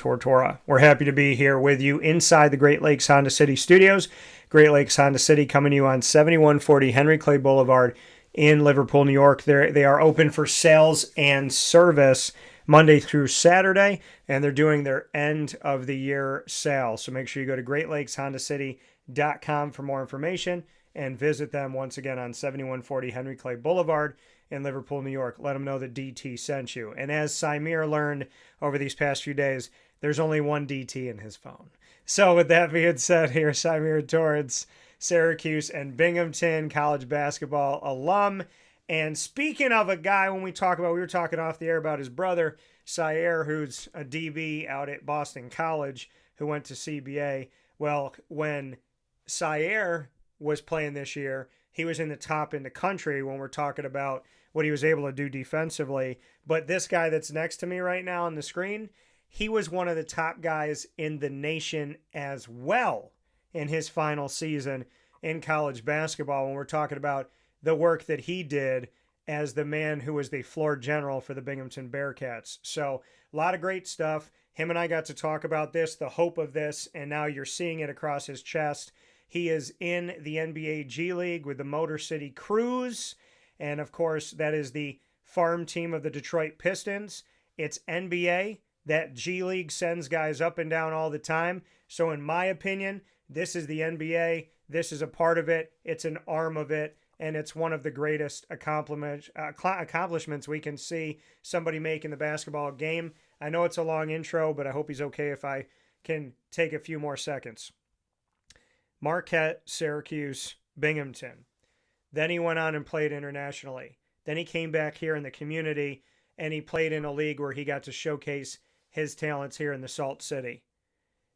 Tortora. We're happy to be here with you inside the Great Lakes Honda City studios. Great Lakes Honda City coming to you on 7140 Henry Clay Boulevard in Liverpool, New York. They are open for sales and service Monday through Saturday, and they're doing their end of the year sale. So make sure you go to greatlakeshondacity.com for more information and visit them once again on 7140 Henry Clay Boulevard in Liverpool, New York. Let them know that DT sent you. And as Symir learned over these past few days, there's only one DT in his phone. So with that being said, here, Symir Torrence, Syracuse and Binghamton College Basketball Alum. And speaking of a guy, we were talking off the air about his brother, Syracuse, who's a DB out at Boston College, who went to CBA. Well, when Syracuse was playing this year, he was in the top in the country when we're talking about what he was able to do defensively. But this guy that's next to me right now on the screen, he was one of the top guys in the nation as well in his final season in college basketball when we're talking about the work that he did as the man who was the floor general for the Binghamton Bearcats. So a lot of great stuff. Him and I got to talk about this, the hope of this, and now you're seeing it across his chest. He is in the NBA G League with the Motor City Cruise. And, of course, that is the farm team of the Detroit Pistons. It's NBA. That G League sends guys up and down all the time. So, in my opinion, this is the NBA. This is a part of it. It's an arm of it. And it's one of the greatest accomplishments we can see somebody make in the basketball game. I know it's a long intro, but I hope he's okay if I can take a few more seconds. Marquette, Syracuse, Binghamton. Then he went on and played internationally. Then he came back here in the community and he played in a league where he got to showcase his talents here in the Salt City.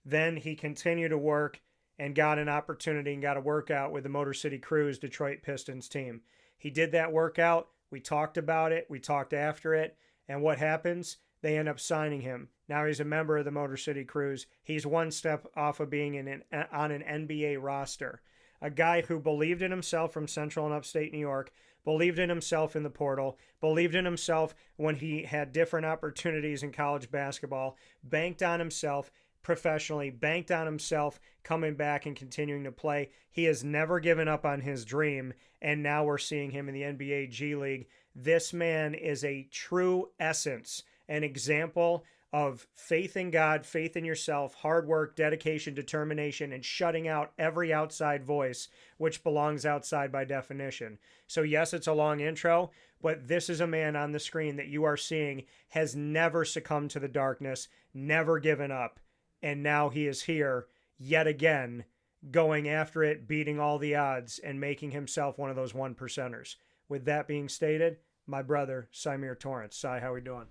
Then he continued to work and got an opportunity and got a workout with the Motor City Cruise Detroit Pistons team. He did that workout. We talked about it. We talked after it. And what happens? They end up signing him. Now he's a member of the Motor City Cruise. He's one step off of being on an NBA roster. A guy who believed in himself from Central and Upstate New York, believed in himself in the portal, believed in himself when he had different opportunities in college basketball, banked on himself professionally, banked on himself coming back and continuing to play. He has never given up on his dream, and now we're seeing him in the NBA G League. This man is a true essence, an example of faith in God, faith in yourself, hard work, dedication, determination, and shutting out every outside voice, which belongs outside by definition. So yes, it's a long intro, but this is a man on the screen that you are seeing has never succumbed to the darkness, never given up. And now he is here yet again, going after it, beating all the odds, and making himself one of those one percenters. With that being stated, my brother, Symir Torrence. Sy, how we doing?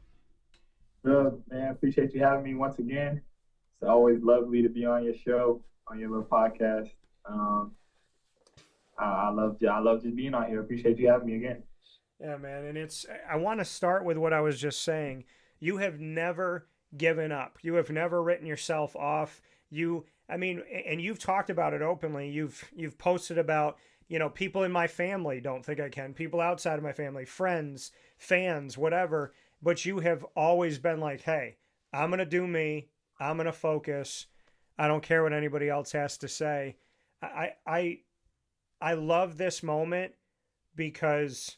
Good, man. Appreciate you having me once again. It's always lovely to be on your show, on your little podcast. I love just being on here. Appreciate you having me again. Yeah, man. And I want to start with what I was just saying. You have never given up. You have never written yourself off. And you've talked about it openly. You've posted about, people in my family don't think I can, people outside of my family, friends, fans, whatever. But you have always been like, hey, I'm going to do me. I'm going to focus. I don't care what anybody else has to say. I love this moment because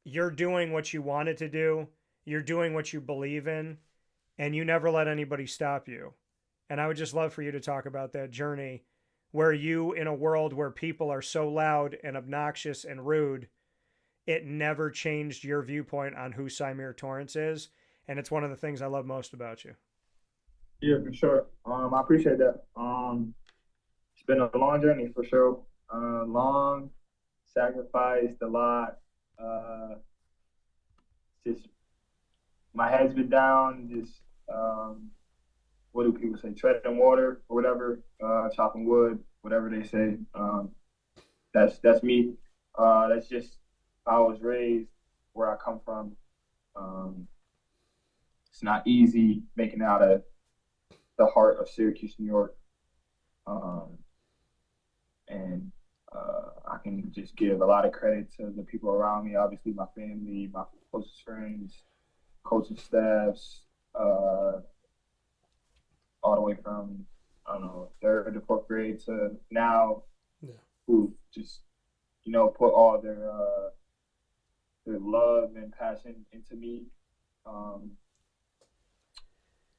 you're doing what you wanted to do. You're doing what you believe in, and you never let anybody stop you. And I would just love for you to talk about that journey where you, in a world where people are so loud and obnoxious and rude, it never changed your viewpoint on who Symir Torrence is. And it's one of the things I love most about you. Yeah, for sure. I appreciate that. It's been a long journey for sure. Long, sacrificed a lot. Just my head's been down. Just what do people say? Treading water or whatever. Chopping wood, whatever they say. That's me. That's just how I was raised, where I come from. It's not easy making out of the heart of Syracuse, New York. And I can just give a lot of credit to the people around me, obviously my family, my closest friends, coaching staffs, all the way from, I don't know, third to fourth grade to now, Yeah. who just, put all their love and passion into me. Um,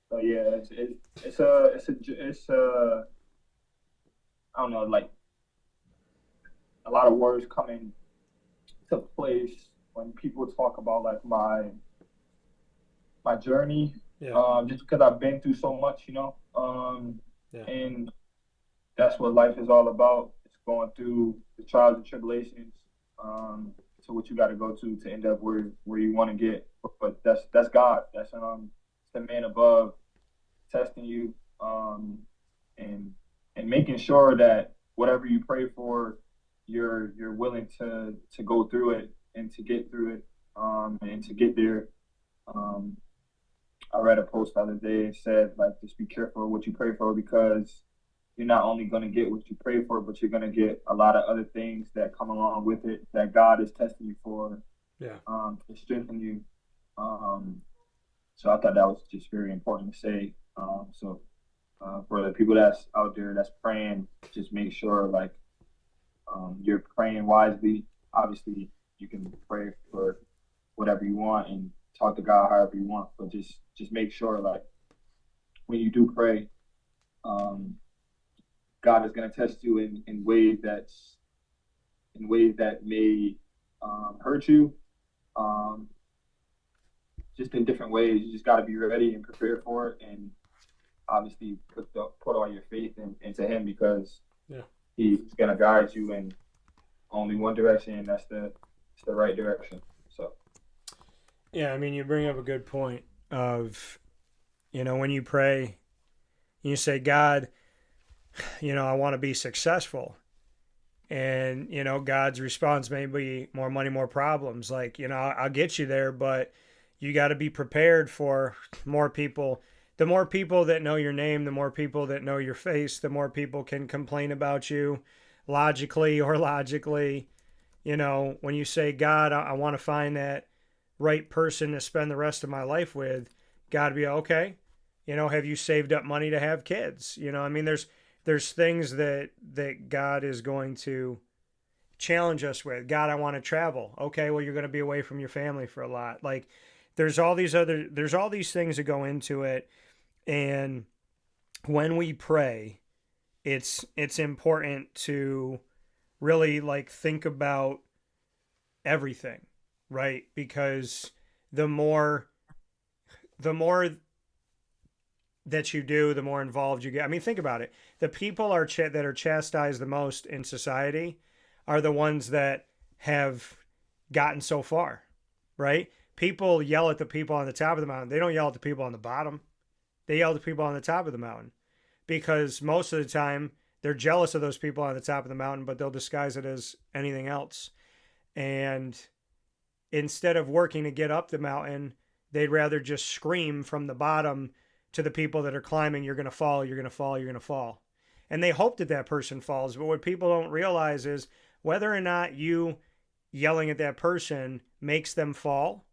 so yeah, I don't know, like a lot of words coming to place when people talk about like my journey. Yeah. Just because I've been through so much, Yeah. and that's what life is all about. It's going through the trials and tribulations, to what you got to go to end up where you want to get. But that's God. That's the man above testing you, and making sure that whatever you pray for, you're willing to go through it and to get through it, and to get there. Um, I read a post the other day and said like just be careful what you pray for, because you're not only going to get what you pray for, but you're going to get a lot of other things that come along with it that God is testing you for, Yeah. to strengthen you. Um, so I thought that was just very important to say. For the people that's out there that's praying, just make sure like, you're praying wisely. Obviously, you can pray for whatever you want and talk to God however you want, but just make sure like when you do pray, um, God is going to test you in ways that may, hurt you, um, just in different ways. You just got to be ready and prepared for it, and obviously put all your faith into Him, because Yeah. He's going to guide you in only one direction, and that's the right direction. So Yeah. I mean, you bring up a good point of, when you pray, you say, God, I want to be successful. And, God's response may be more money, more problems. Like, I'll get you there, but you got to be prepared for more people. The more people that know your name, the more people that know your face, the more people can complain about you logically or logically. When you say, God, I want to find that right person to spend the rest of my life with, got to be okay. Have you saved up money to have kids? I mean, there's things that God is going to challenge us with. God, I want to travel. Okay, well, you're going to be away from your family for a lot. Like, there's all these things that go into it. And when we pray, it's important to really like think about everything, right? Because the more the more that you do, the more involved you get. I mean, think about it. The people that are chastised the most in society are the ones that have gotten so far, right? People yell at the people on the top of the mountain. They don't yell at the people on the bottom. They yell at the people on the top of the mountain, because most of the time they're jealous of those people on the top of the mountain, but they'll disguise it as anything else. And instead of working to get up the mountain, they'd rather just scream from the bottom to the people that are climbing, you're going to fall, you're going to fall, you're going to fall. And they hope that that person falls. But what people don't realize is whether or not you yelling at that person makes them fall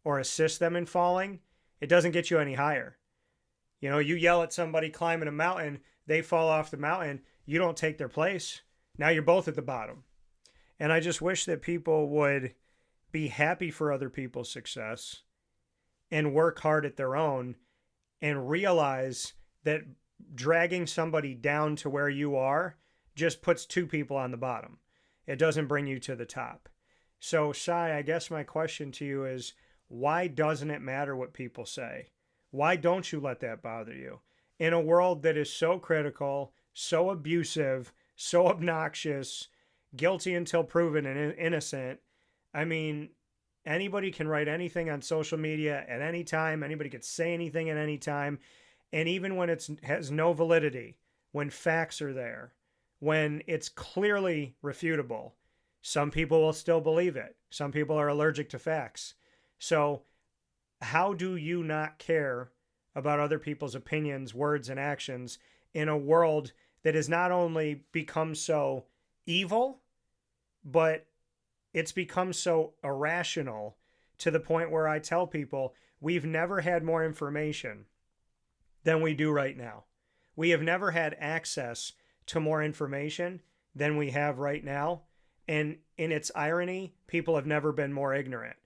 or assist them in falling, it doesn't get you any higher. You yell at somebody climbing a mountain, they fall off the mountain, you don't take their place. Now you're both at the bottom. And I just wish that people would be happy for other people's success and work hard at their own, and realize that dragging somebody down to where you are just puts two people on the bottom. It doesn't bring you to the top. So, Sai, I guess my question to you is, why doesn't it matter what people say? Why don't you let that bother you? In a world that is so critical, so abusive, so obnoxious, guilty until proven and innocent, I mean, anybody can write anything on social media at any time. Anybody can say anything at any time. And even when it has no validity, when facts are there, when it's clearly refutable, some people will still believe it. Some people are allergic to facts. So how do you not care about other people's opinions, words, and actions in a world that has not only become so evil, but it's become so irrational, to the point where I tell people we've never had more information than we do right now. We have never had access to more information than we have right now. And in its irony, people have never been more ignorant.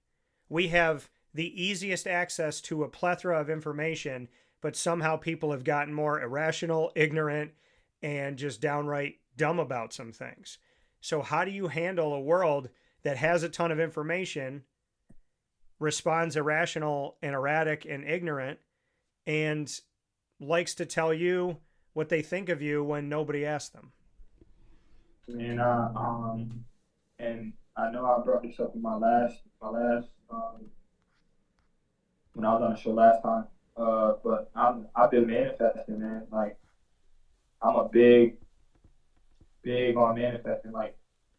We have the easiest access to a plethora of information, but somehow people have gotten more irrational, ignorant, and just downright dumb about some things. So, how do you handle a world that has a ton of information, responds irrational and erratic and ignorant, and likes to tell you what they think of you when nobody asks them? And and I know I brought this up in my last when I was on the show last time. But I've been manifesting, man. Like I'm a big on manifesting. Like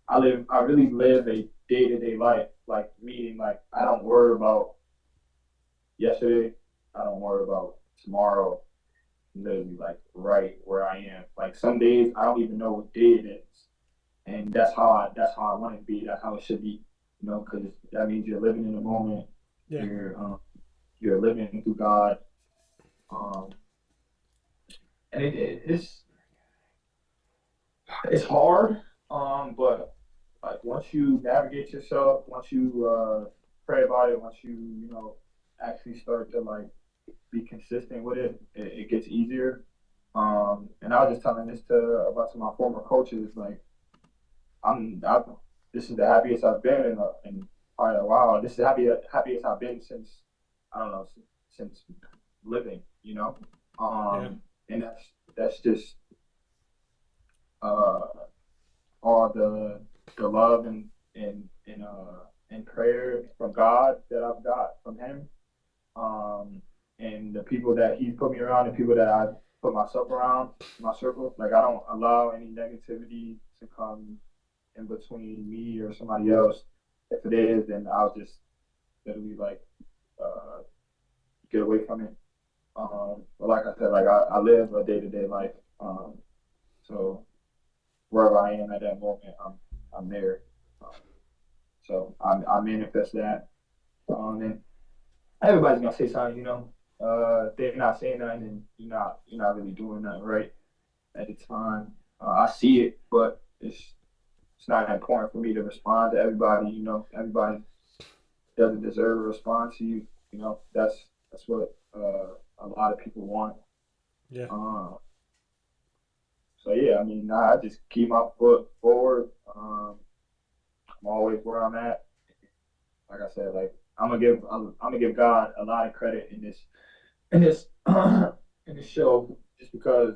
I really live a day to day life. Like meaning, like I don't worry about yesterday. I don't worry about tomorrow. Literally, like right where I am. Like some days I don't even know what day it is, and that's how I want it to be. That's how it should be. Because that means you're living in the moment. Yeah. You're living through God. Um, and it's hard. But like once you navigate yourself, once you pray about it, once you actually start to like be consistent with it, it gets easier. And I was just telling this to about to my former coaches, like I this is the happiest I've been in quite a while. This is the happiest I've been since I don't know since living, Yeah. and that's just uh, all the love and prayer from God that I've got from Him, and the people that He's put me around, the people that I've put myself around, my circle. Like I don't allow any negativity to come in between me or somebody else. If it is, then I'll just literally like uh, get away from it. But like I said, like I live a day to day life. So wherever I am at that moment, I'm there. Um, so I manifest that. And everybody's gonna say something, if they're not saying nothing, and you're not really doing nothing right at the time. I see it, but it's not important for me to respond to everybody. Everybody doesn't deserve a response to you. That's what a lot of people want. Yeah. Uh, so yeah, I mean, I just keep my foot forward. I'm always where I'm at. Like I said, like I'm gonna give God a lot of credit in this in this show, just because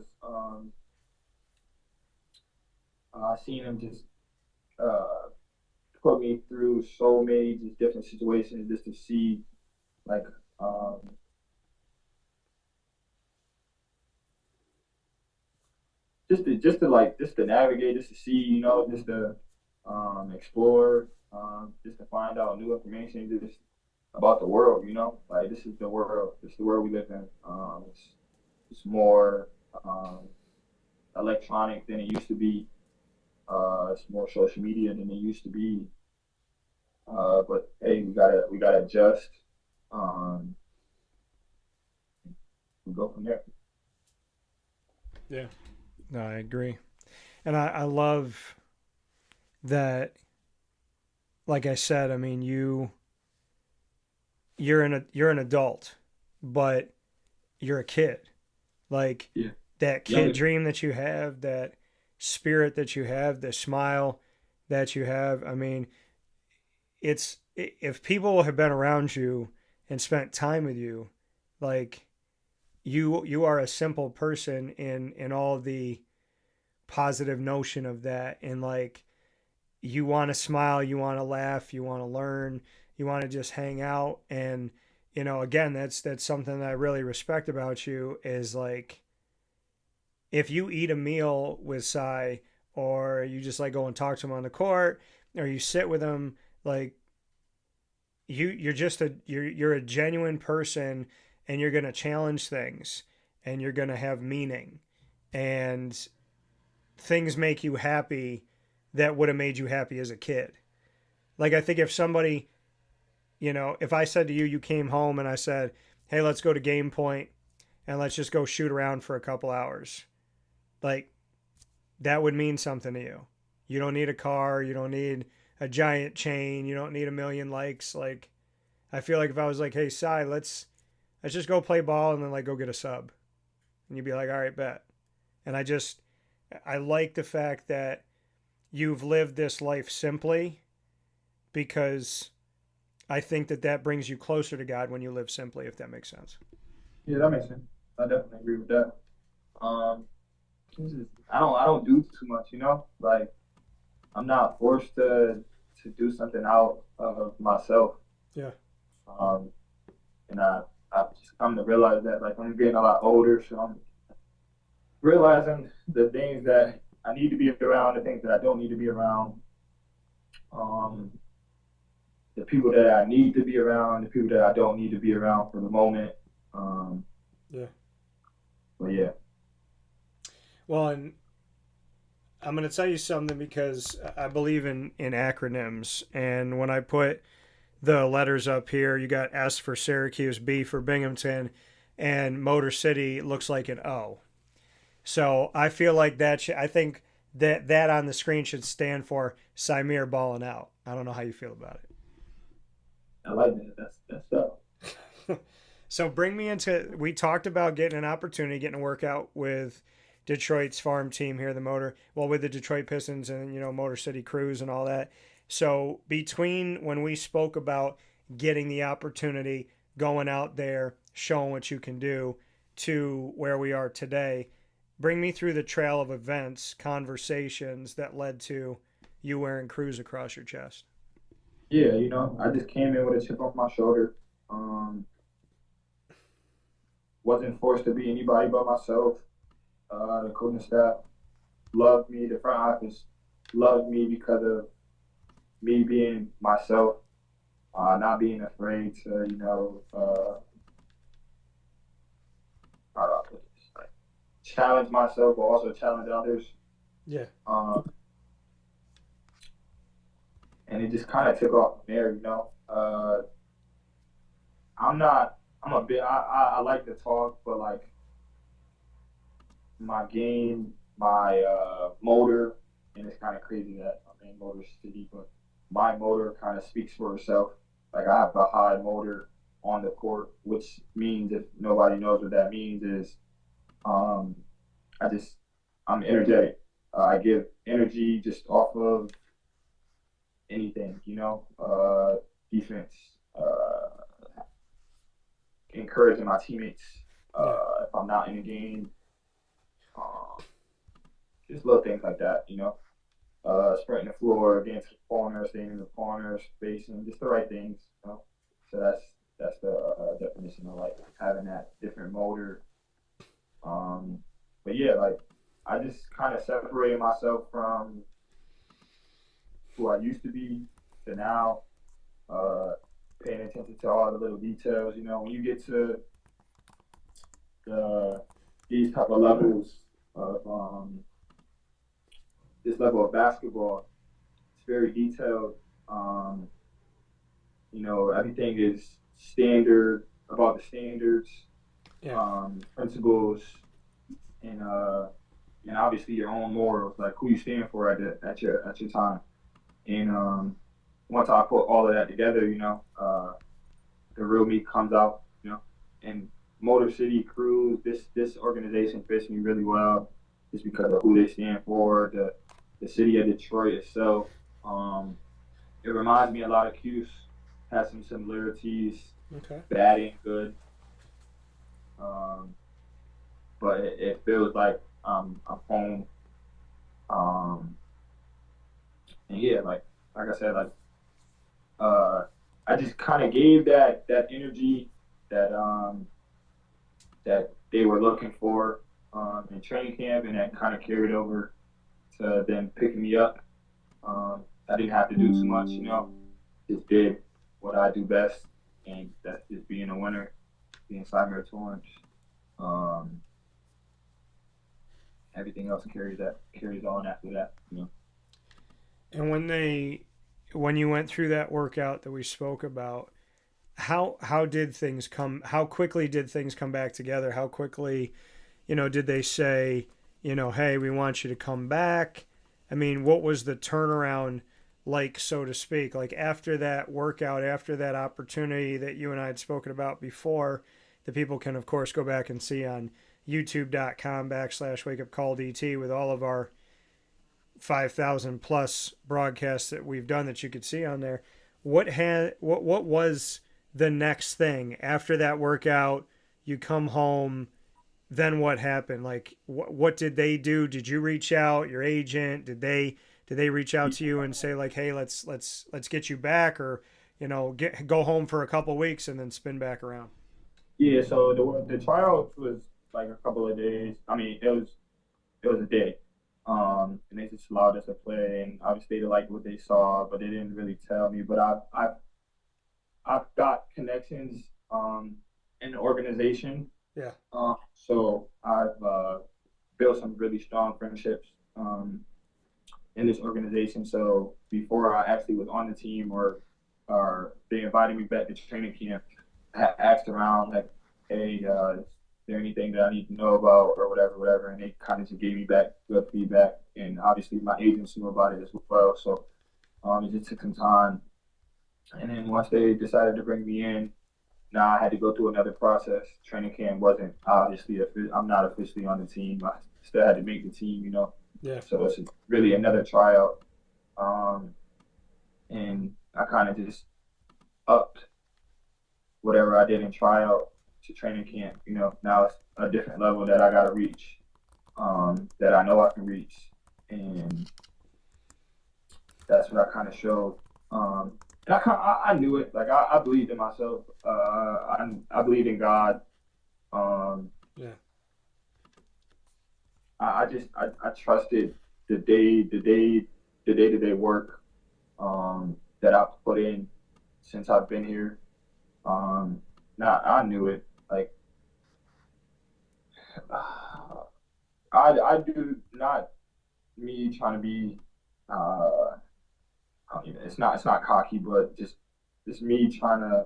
I seen him just uh, put me through so many just different situations just to see like um, just to navigate, just to see, just to explore, just to find out new information just about the world. Like this is the world. This is the world we live in. It's more electronic than it used to be. It's more social media than it used to be. But hey, we gotta adjust. Um, we go from there. Yeah. No, I agree. And I love that, like I said, I mean, you're an adult, but you're a kid. Like Yeah, that young kid dream that you have, that spirit that you have, the smile that you have. I mean, it's if people have been around you and spent time with you, like you are a simple person in all the positive notion of that, and like you want to smile, you want to laugh, you want to learn, you want to just hang out. And again, that's something that I really respect about you, is like if you eat a meal with Cy, or you just like go and talk to him on the court, or you sit with him, like you're a genuine person, and you're going to challenge things, and you're going to have meaning, and things make you happy that would have made you happy as a kid. Like I think if somebody, if I said to you, you came home and I said, "Hey, let's go to Game Point and let's just go shoot around for a couple hours. Like, that would mean something to you. You don't need a car. You don't need a giant chain. You don't need a million likes. Like, I feel like if I was like, hey, Cy, let's just go play ball and then like go get a sub. And you'd be like, all right, bet. And I like the fact that you've lived this life simply, because I think that that brings you closer to God when you live simply, if that makes sense. Yeah, that makes sense. I definitely agree with that. Um, I don't do too much, you know. Like I'm not forced to do something out of myself. Yeah. Um, and I've just come to realize that like I'm getting a lot older, so I'm realizing the things that I need to be around, the things that I don't need to be around, um, the people that I need to be around, the people that I don't need to be around for the moment. Um, Yeah. but yeah, Well, and I'm going to tell you something because I believe in acronyms. And when I put the letters up here, you got S for Syracuse, B for Binghamton, and Motor City looks like an O. So I feel like I think that on the screen should stand for Symir balling out. I don't know how you feel about I like that. That's stuff. it. So bring me into. We talked about getting an opportunity, getting a workout with Detroit's farm team here, the Motor. Well, with the Detroit Pistons and Motor City Crews and all that. So between when we spoke about getting the opportunity, going out there, showing what you can do, to where we are today, bring me through the trail of events, conversations that led to you wearing Crews across your chest. Yeah, I just came in with a chip on my shoulder. Wasn't forced to be anybody but myself. The coaching staff loved me. The front office loved me because of me being myself, not being afraid to, how do I put this? Like, challenge myself, but also challenge others. Yeah. Um, and it just kind of took off from there. I'm not. I'm a bit. I like to talk, but like my game, my motor, and it's kind of crazy that I'm in Motor City, but my motor kind of speaks for itself. Like I have a high motor on the court, which means if nobody knows what that means is um, I just I'm energetic. I give energy just off of anything, defense, encouraging my teammates. Yeah. If I'm not in a game, um, just little things like that, spreading the floor against the corner, staying in the corner, spacing, just the right things, So that's the definition of like having that different motor. But yeah, like I just kind of separated myself from who I used to be to now, uh, paying attention to all the little details. When you get to these type of levels of this level of basketball, it's very detailed. Um, everything is standard about the standards, Yeah. principles, and obviously your own morals, like who you stand for at your time. And once I put all of that together, the real me comes out. And Motor City Crews, this organization fits me really well, just because of who they stand for, the city of Detroit itself. It reminds me a lot of Cuse, has some similarities, Okay. bad and good. Um, but it feels like I'm home. Um, and yeah, like I said, like uh, I just kind of gave that energy that that they were looking for in training camp, and that kind of carried over to them picking me up. I didn't have to do too much, just did what I do best, and that's just being a winner, being Symir Torrence. Um, Everything else carries on after that. And when you went through that workout that we spoke about, how did things come? How quickly did things come back together? How quickly, did they say, hey, we want you to come back? I mean, what was the turnaround like, so to speak? Like after that workout, after that opportunity that you and I had spoken about before, the people can of course go back and see on youtube.com/wake up call DT with all of our 5,000 plus broadcasts that we've done that you could see on there. What was the next thing after that workout? You come home, then what happened? Like what did they do? Did you reach out, your agent? Did they reach out to you and say like, hey, let's get you back, or go home for a couple weeks and then spin back around? Yeah, so the tryout was like a couple of days. I mean, it was a day. And they just allowed us to play, and obviously they liked what they saw, but they didn't really tell me. But I've got connections in the organization, Yeah. so I've built some really strong friendships in this organization. So before I actually was on the team, or they invited me back to training camp, I asked around like, hey, is there anything that I need to know about or whatever, whatever, and they kind of just gave me back good feedback, and obviously my agents knew about it as well. So it just took some time, and then once they decided to bring me in, now I had to go through another process. Training camp wasn't obviously I'm not officially on the team. I still had to make the team. Yeah. So it's really another tryout, and I kind of just upped whatever I did in tryout to training camp. Now it's a different level that I got to reach, that I know I can reach, and that's what I kind of showed. And I knew it. Like I believed in myself. I believed in God. Um, Yeah. I trusted the day to day work that I've put in since I've been here. Now I knew it. Like I do not me trying to be. I don't even, it's not cocky, but just me trying to.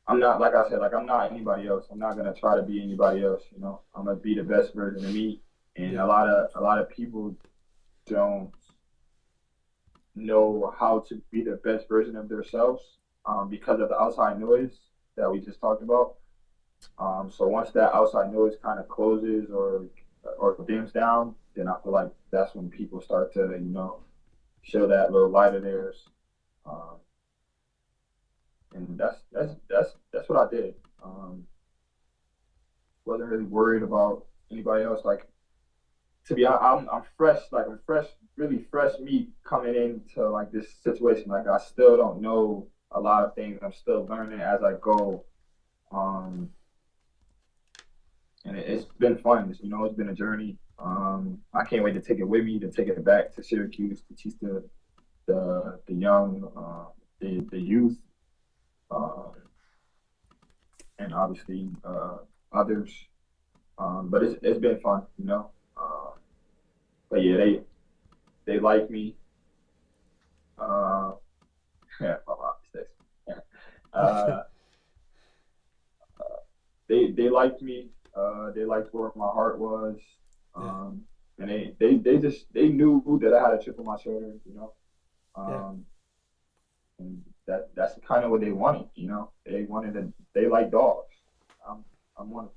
I'm not, like I said, like I'm not anybody else. I'm not gonna try to be anybody else. I'm gonna be the best version of me. And Yeah. a lot of people don't know how to be the best version of themselves, because of the outside noise that we just talked about. So once that outside noise kind of closes or dims down, then I feel like that's when people start to show that little light of theirs. Um, and that's what I did. Wasn't really worried about anybody else. Like, to be honest, I'm fresh. Like I'm fresh, really fresh meat coming into like this situation. Like I still don't know a lot of things. I'm still learning as I go. Um, and it's been fun. It's been a journey. I can't wait to take it with me, to take it back to Syracuse, to teach the young, the youth, uh, and obviously others. But it's been fun. But yeah, they like me. Uh, yeah, my mom mistakes. Yeah. Uh, they liked me. They liked where my heart was. Yeah. And they knew that I had a chip on my shoulder. Yeah. Um, and that's kind of what they wanted. They like dogs. I'm I'm one of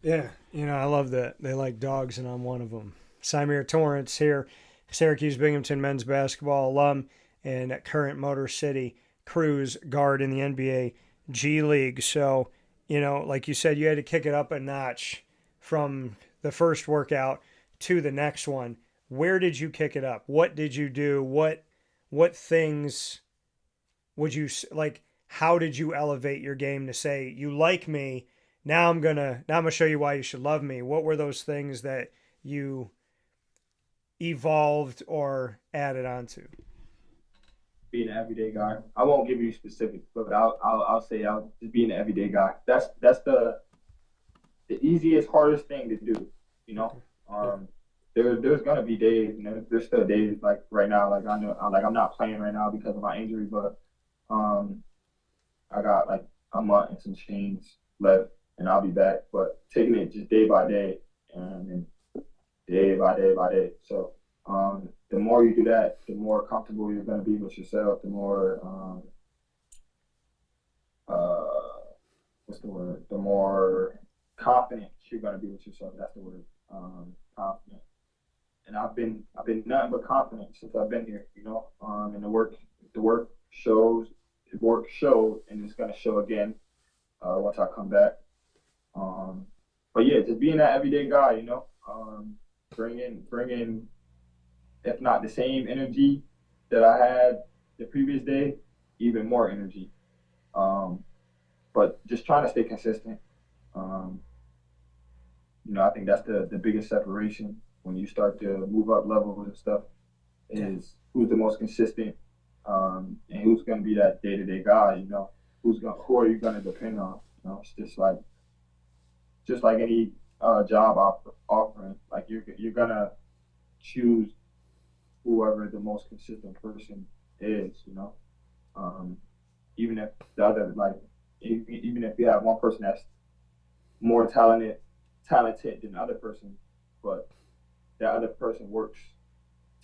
Yeah, I love that. They like dogs, and I'm one of them. Symir Torrence here, Syracuse Binghamton men's basketball alum and at current Motor City Cruise guard in the NBA G League. So, like you said, you had to kick it up a notch from the first workout to the next one. Where did you kick it up? What did you do? What things would you like? How did you elevate your game to say you like me? Now I'm gonna show you why you should love me. What were those things that you evolved or added onto? being an everyday guy. I won't give you specifics, but I'll say I'll just being an everyday guy. That's the easiest, hardest thing to do. You know, Okay. Yeah. um, there's gonna be days. There's still days like right now. Like I know, like I'm not playing right now because of my injury, but um, I got like a month and some change left, and I'll be back. But taking it just day by day, and day by day by day. So the more you do that, the more comfortable you're going to be with yourself. The more uh, what's the word? The more confident you're going to be with yourself. That's the word. Confident. And I've been nothing but confident since I've been here. And the work shows. The work showed, and it's going to show again once I come back. Um, but yeah, just being that everyday guy. Bringing if not the same energy that I had the previous day, even more energy. Um, but just trying to stay consistent. Um, I think that's the biggest separation when you start to move up levels and stuff is who's the most consistent, and who's going to be that day to day guy. Who are you going to depend on? It's just like any job offering. Like you're gonna choose whoever the most consistent person is. Um, even if the other like even if you have one person that's more talented than the other person, but that other person works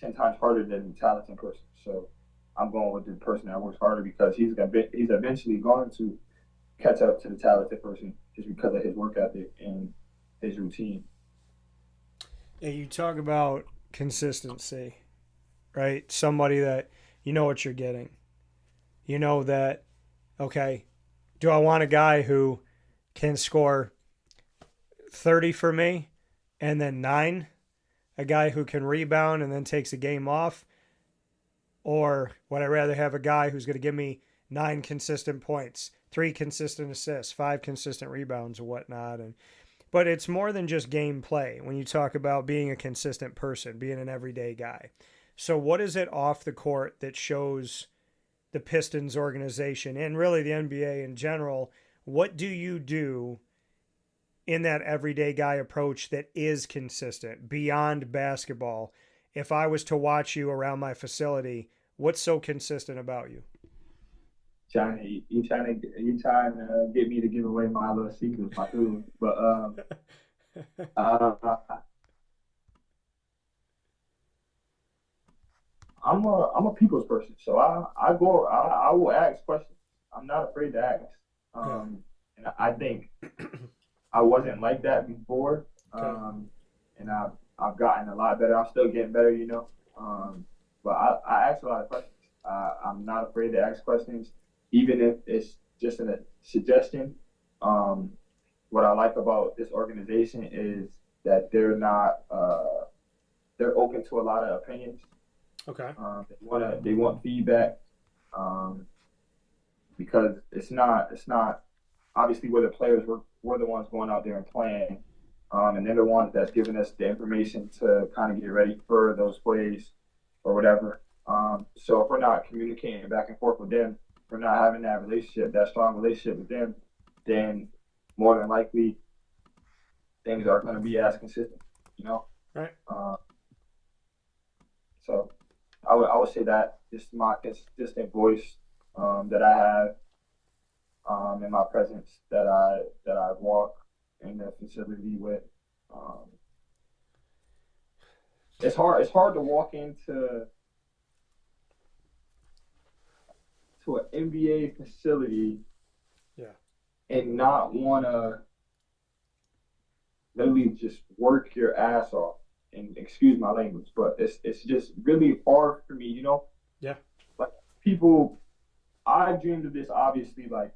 10 times harder than the talented person. So I'm going with the person that works harder because he's eventually going to catch up to the talented person just because of his work ethic and his routine. Yeah, you talk about consistency, right? Somebody that you know what you're getting. You know that, okay, do I want a guy who can score 30 for me and then 9? A guy who can rebound and then takes a game off? Or would I rather have a guy who's going to give me 9 consistent points, 3 consistent assists, 5 consistent rebounds, or whatnot? But it's more than just gameplay when you talk about being a consistent person, being an everyday guy. So, what is it off the court that shows the Pistons organization and really the NBA in general? What do you do in that everyday guy approach that is consistent beyond basketball? If I was to watch you around my facility, what's so consistent about you? You trying to get me to give away my little secrets, my tools. But uh, I'm a people's person, so I will ask questions. I'm not afraid to ask. Yeah. And I think I wasn't like that before, Okay. and I've gotten a lot better. I'm still getting better. But I ask a lot of questions. I'm not afraid to ask questions, even if it's just a suggestion. Um, what I like about this organization is that they're open to a lot of opinions. Okay. They want feedback, um, because it's not obviously we're the players, we're the ones going out there and playing, and they're the ones that's giving us the information to kind of get ready for those plays or whatever. So if we're not communicating back and forth with them, if we're not having that strong relationship with them, then more than likely things are going to be as consistent, you know. Right. Uh, so I would say that just my consistent voice, that I have, in my presence that I walk in the facility with. Um, it's hard to walk into an NBA facility Yeah. and not want to literally just work your ass off. And excuse my language, but it's just really hard for me. Yeah. Like people, I dreamed of this obviously like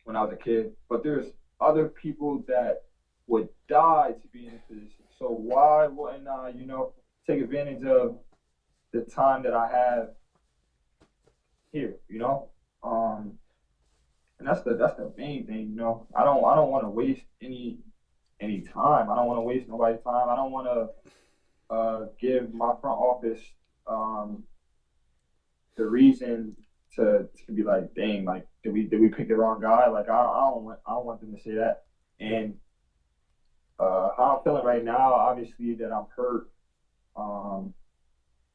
when I was a kid, but there's other people that would die to be in this position. So why wouldn't I, take advantage of the time that I have here? Um, and that's the main thing. I don't want to waste any time. I don't want to waste nobody's time. I don't want to give my front office um, the reason to be like, dang, like did we pick the wrong guy? Like I don't want them to say that. Yeah. And how I'm feeling right now, obviously that I'm hurt. Um,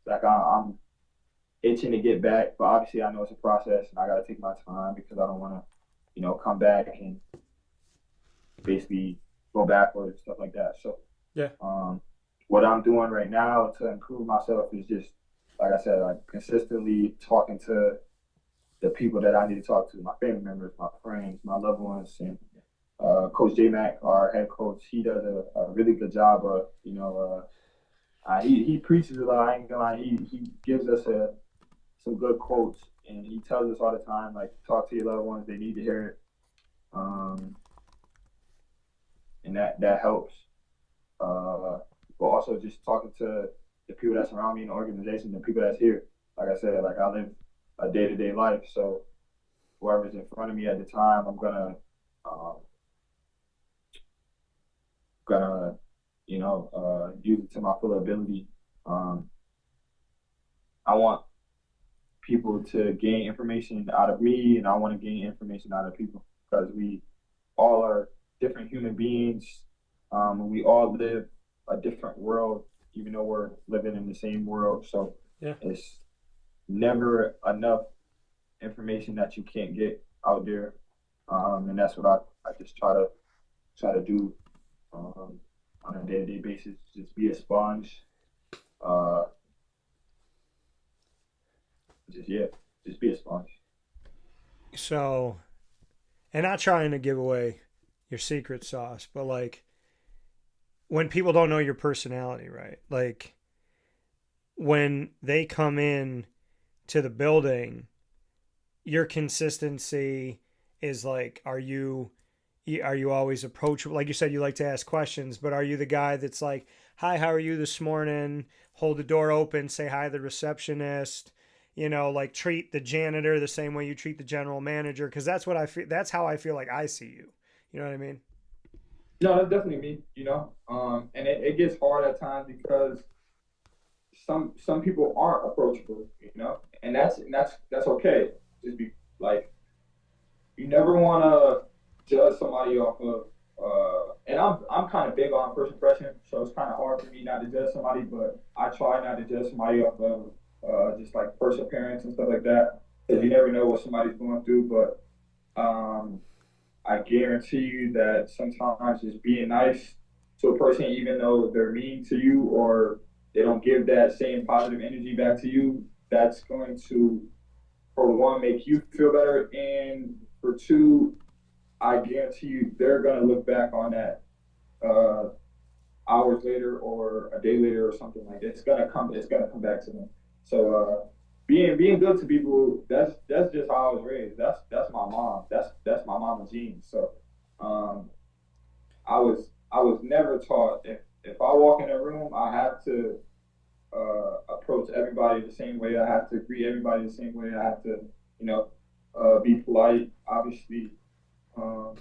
like I'm itching to get back, but obviously I know it's a process and I got to take my time because I don't want to, come back and basically go backwards, stuff like that. So, Yeah. um, what I'm doing right now to improve myself is just, like I said, like consistently talking to the people that I need to talk to, my family members, my friends, my loved ones, and Coach J Mac, our head coach, he does a really good job of, he preaches a lot. I ain't gonna lie. He gives us some good quotes, and he tells us all the time, like, talk to your loved ones. They need to hear it, and that helps. But also just talking to the people that surround me in the organization, the people that's here. Like I said, like I live a day to day life, so whoever's in front of me at the time, I'm um, gonna use it to my full ability. Um, I want people to gain information out of me, and I want to gain information out of people because we all are different human beings. And we all live a different world, even though we're living in the same world. So Yeah. it's never enough information that you can't get out there, and that's what I just try to do on a day to day basis. Just be a sponge. Uh, just yeah, just be a sponge. So, and not trying to give away your secret sauce, but like when people don't know your personality, right? Like when they come in to the building, your consistency is like, are you always approachable? Like you said, you like to ask questions, but are you the guy that's like, hi, how are you this morning? Hold the door open, say hi to the receptionist, like treat the janitor the same way you treat the general manager. Cause that's what I feel. That's how I feel like I see you. You know what I mean? No, that's definitely me. And it gets hard at times because some people aren't approachable. And that's okay. Just be like you never want to judge somebody off of. And I'm kind of big on first impression, so it's kind of hard for me not to judge somebody. But I try not to judge somebody off of just like first appearance and stuff like that, because Yeah. you never know what somebody's going through. But I guarantee you that sometimes just being nice to a person, even though they're mean to you or they don't give that same positive energy back to you, that's going to, for one, make you feel better, and for two, I guarantee you they're gonna look back on that uh, hours later or a day later or something like that. It's gonna come back to them. So being good to people, that's just how I was raised. That's my mom. That's my mama genes. So um, I was never taught if I walk in a room, I have to approach everybody the same way. I have to greet everybody the same way. I have to, be polite, obviously. Um,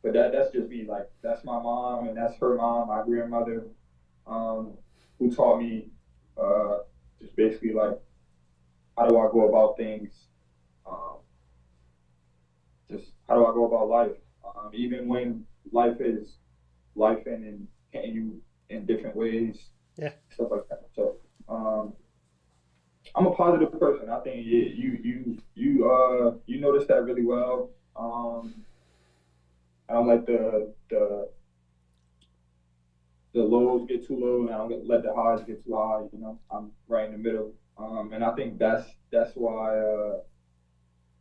but that's just me. Like that's my mom, and that's her mom, my grandmother, um, who taught me just basically like how do I go about things. Um, just how do I go about life, even when life is life and hitting you in different ways, Yeah. stuff like that. So I'm a positive person. I think you notice that really well. I don't let the lows get too low, and I don't let the highs get too high. I'm right in the middle. And I think that's why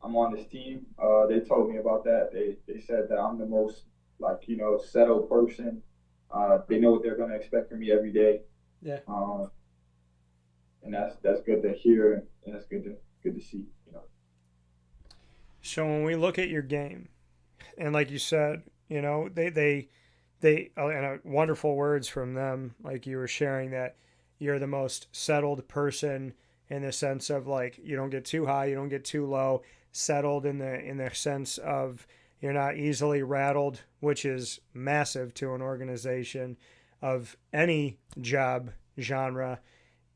I'm on this team. They told me about that. They said that I'm the most like settled person. They know what they're gonna expect from me every day. Yeah. And that's good to hear, and that's good to see. So when we look at your game, and like you said, and wonderful words from them, like you were sharing that you're the most settled person in the sense of like you don't get too high, you don't get too low, settled in the sense of you're not easily rattled, which is massive to an organization of any job genre.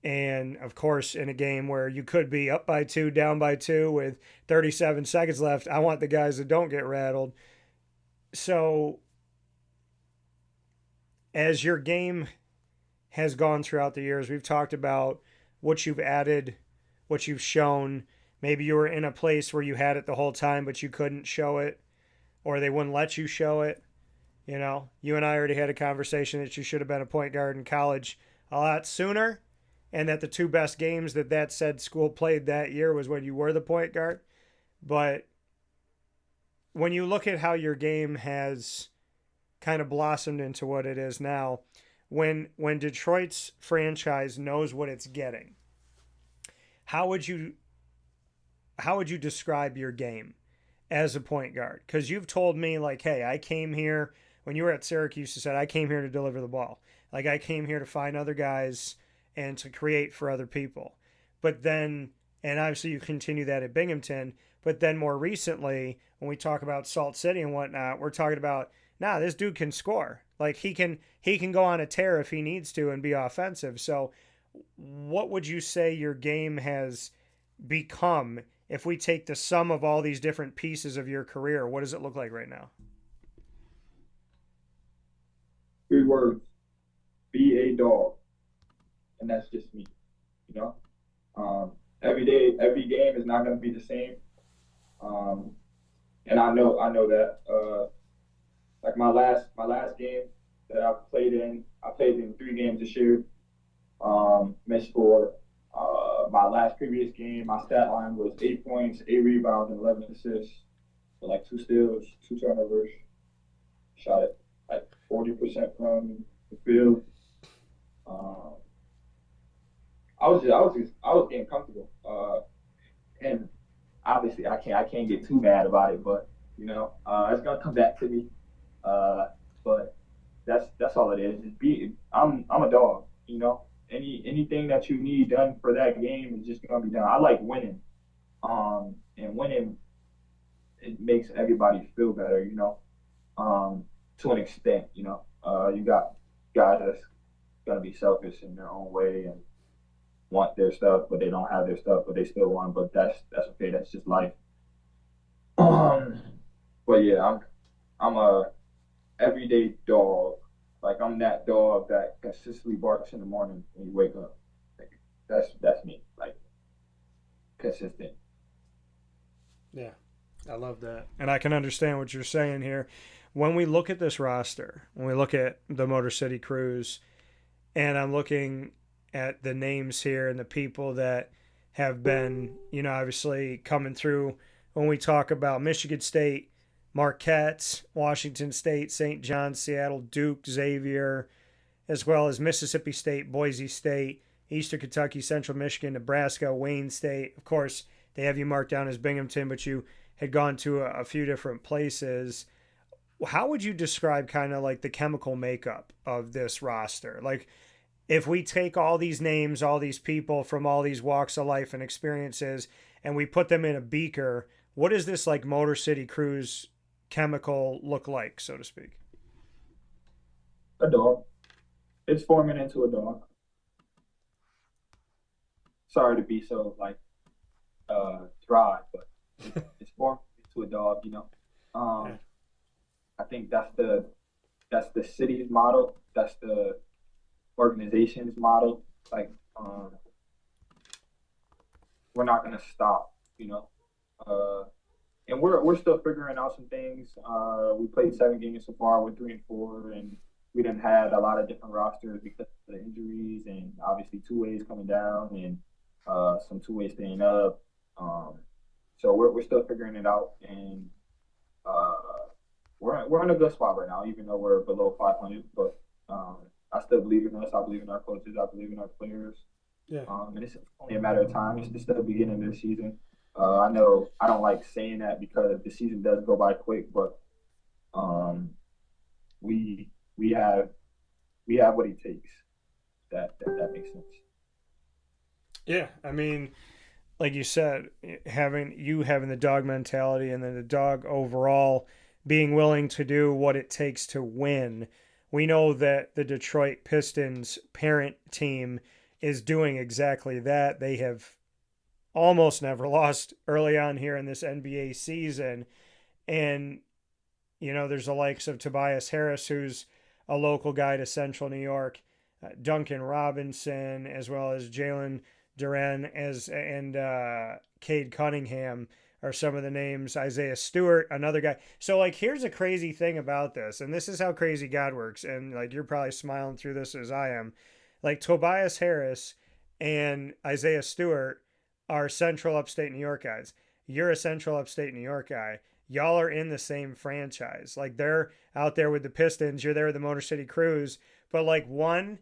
And of course, in a game where you could be up by two, down by two with 37 seconds left, I want the guys that don't get rattled. So, as your game has gone throughout the years, we've talked about what you've added what you've shown. Maybe you were in a place where you had it the whole time, but you couldn't show it, or they wouldn't let you show it. You know, you and I already had a conversation that you should have been a point guard in college a lot sooner, and that the two best games that said school played that year was when you were the point guard. But when you look at how your game has kind of blossomed into what it is now, when Detroit's franchise knows what it's getting, how would you describe your game as a point guard? Because you've told me, like, hey, I came here when you were at Syracuse. You said I came here to deliver the ball. Like, I came here to find other guys and to create for other people. But then, and obviously you continue that at Binghamton. But then more recently, when we talk about Salt City and whatnot, we're talking about, nah, this dude can score. Like, he can go on a tear if he needs to and be offensive. So what would you say your game has become if we take the sum of all these different pieces of your career? What does it look like right now? 3 words: be a dog. And that's just me, you know. Every day, every game is not going to be the same, and I know that. Like my last game that I played in 3 games this year. Missed for my last previous game. My stat line was 8 points, 8 rebounds, and 11 assists, with like 2 steals, 2 turnovers. Shot it like 40% from the field. Um, I was getting comfortable, and obviously I can't get too mad about it, but it's gonna come back to me. Uh, but that's all it is. Just be I'm a dog. Anything that you need done for that game is just gonna be done. I like winning, and winning, it makes everybody feel better. To an extent. You got guys that's gonna be selfish in their own way and want their stuff, but they don't have their stuff, but they still want. But that's okay. That's just life. Um, but yeah, I'm a everyday dog. Like, I'm that dog that consistently barks in the morning when you wake up. Like, that's me. Like, consistent. Yeah, I love that. And I can understand what you're saying here. When we look at this roster, when we look at the Motor City Cruise, and I'm looking at the names here and the people that have been, obviously coming through when we talk about Michigan State, Marquette, Washington State, St. John's, Seattle, Duke, Xavier, as well as Mississippi State, Boise State, Eastern Kentucky, Central Michigan, Nebraska, Wayne State. Of course, they have you marked down as Binghamton, but you had gone to a few different places. How would you describe kind of like the chemical makeup of this roster? Like, if we take all these names, all these people from all these walks of life and experiences, and we put them in a beaker, what does this like Motor City Cruise chemical look like, so to speak? A dog. It's forming into a dog. Sorry to be so like dry, but it's forming into a dog. Yeah. I think that's the city's model. That's the organization's model. Like, we're not gonna stop. Uh, and we're still figuring out some things. We played 7 games so far. We're 3-4, and we didn't had a lot of different rosters because of the injuries, and obviously 2 ways coming down, and some 2 ways staying up. So we're still figuring it out, and uh, we're in a good spot right now, even though we're below 500. But I still believe in us. I believe in our coaches. I believe in our players. Yeah. And it's only a matter of time. It's just the beginning of the season. I know I don't like saying that because the season does go by quick, but we we have what it takes. That makes sense. Yeah. I mean, like you said, having the dog mentality, and then the dog overall being willing to do what it takes to win. We know that the Detroit Pistons parent team is doing exactly that. They have almost never lost early on here in this NBA season. And, there's the likes of Tobias Harris, who's a local guy to Central New York, Duncan Robinson, as well as Jalen Duran as and Cade Cunningham are some of the names. Isaiah Stewart, another guy. So like, here's a crazy thing about this, and this is how crazy God works. And like, you're probably smiling through this as I am. Like Tobias Harris and Isaiah Stewart are Central Upstate New York guys. You're a Central Upstate New York guy. Y'all are in the same franchise. Like they're out there with the Pistons. You're there with the Motor City Cruise. But like one,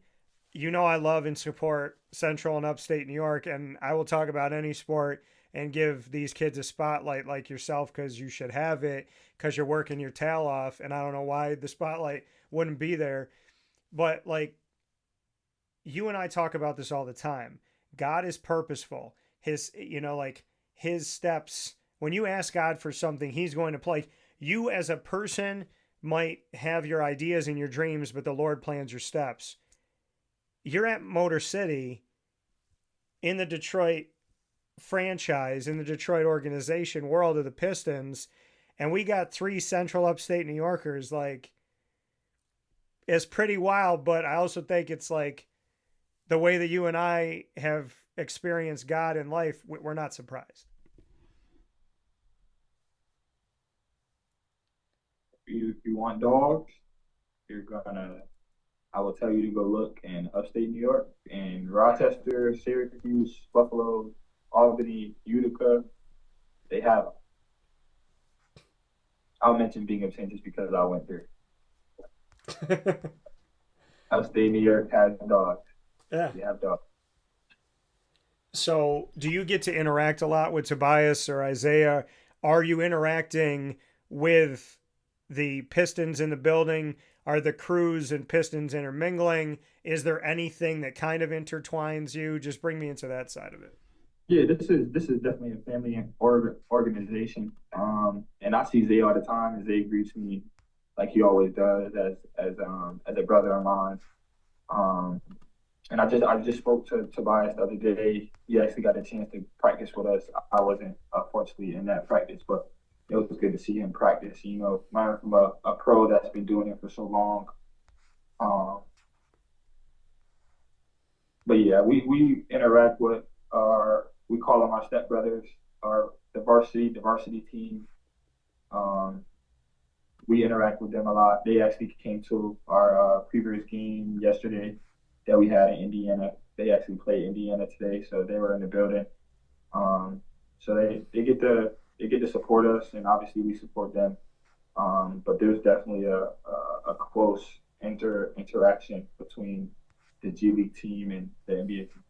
I love and support Central and Upstate New York, and I will talk about any sport and give these kids a spotlight like yourself because you should have it because you're working your tail off. And I don't know why the spotlight wouldn't be there. But like you and I talk about this all the time. God is purposeful. Like his steps, when you ask God for something, he's going to play. You as a person might have your ideas and your dreams, but the Lord plans your steps. You're at Motor City in the Detroit franchise, in the Detroit organization world of the Pistons, and we got three Central Upstate New Yorkers. Like, it's pretty wild, but I also think it's like the way that you and I have experienced God in life, we're not surprised. If you want dogs, you're gonna. I will tell you to go look in upstate New York, in Rochester, Syracuse, Buffalo, Albany, Utica. They have. I'll mention Binghamton just because I went there. Upstate New York has dogs. Yeah. They have dogs. So, do you get to interact a lot with Tobias or Isaiah? Are you interacting with the Pistons in the building? Are the Crews and Pistons intermingling? Is there anything that kind of intertwines you? Just bring me into that side of it. Yeah, this is definitely a family organization. And I see Zay all the time, and Zay greets me like he always does as a brother of mine. Um, and I just spoke to Tobias the other day. He actually got a chance to practice with us. I wasn't unfortunately in that practice, but it was good to see him practice. Learn from a pro that's been doing it for so long. Um, but yeah, we interact with we call them our stepbrothers, the varsity team. Um, we interact with them a lot. They actually came to our previous game yesterday that we had in Indiana. They actually played Indiana today, so they were in the building. So they get to support us, and obviously we support them. But there's definitely a close interaction between the G League team and the NBA team.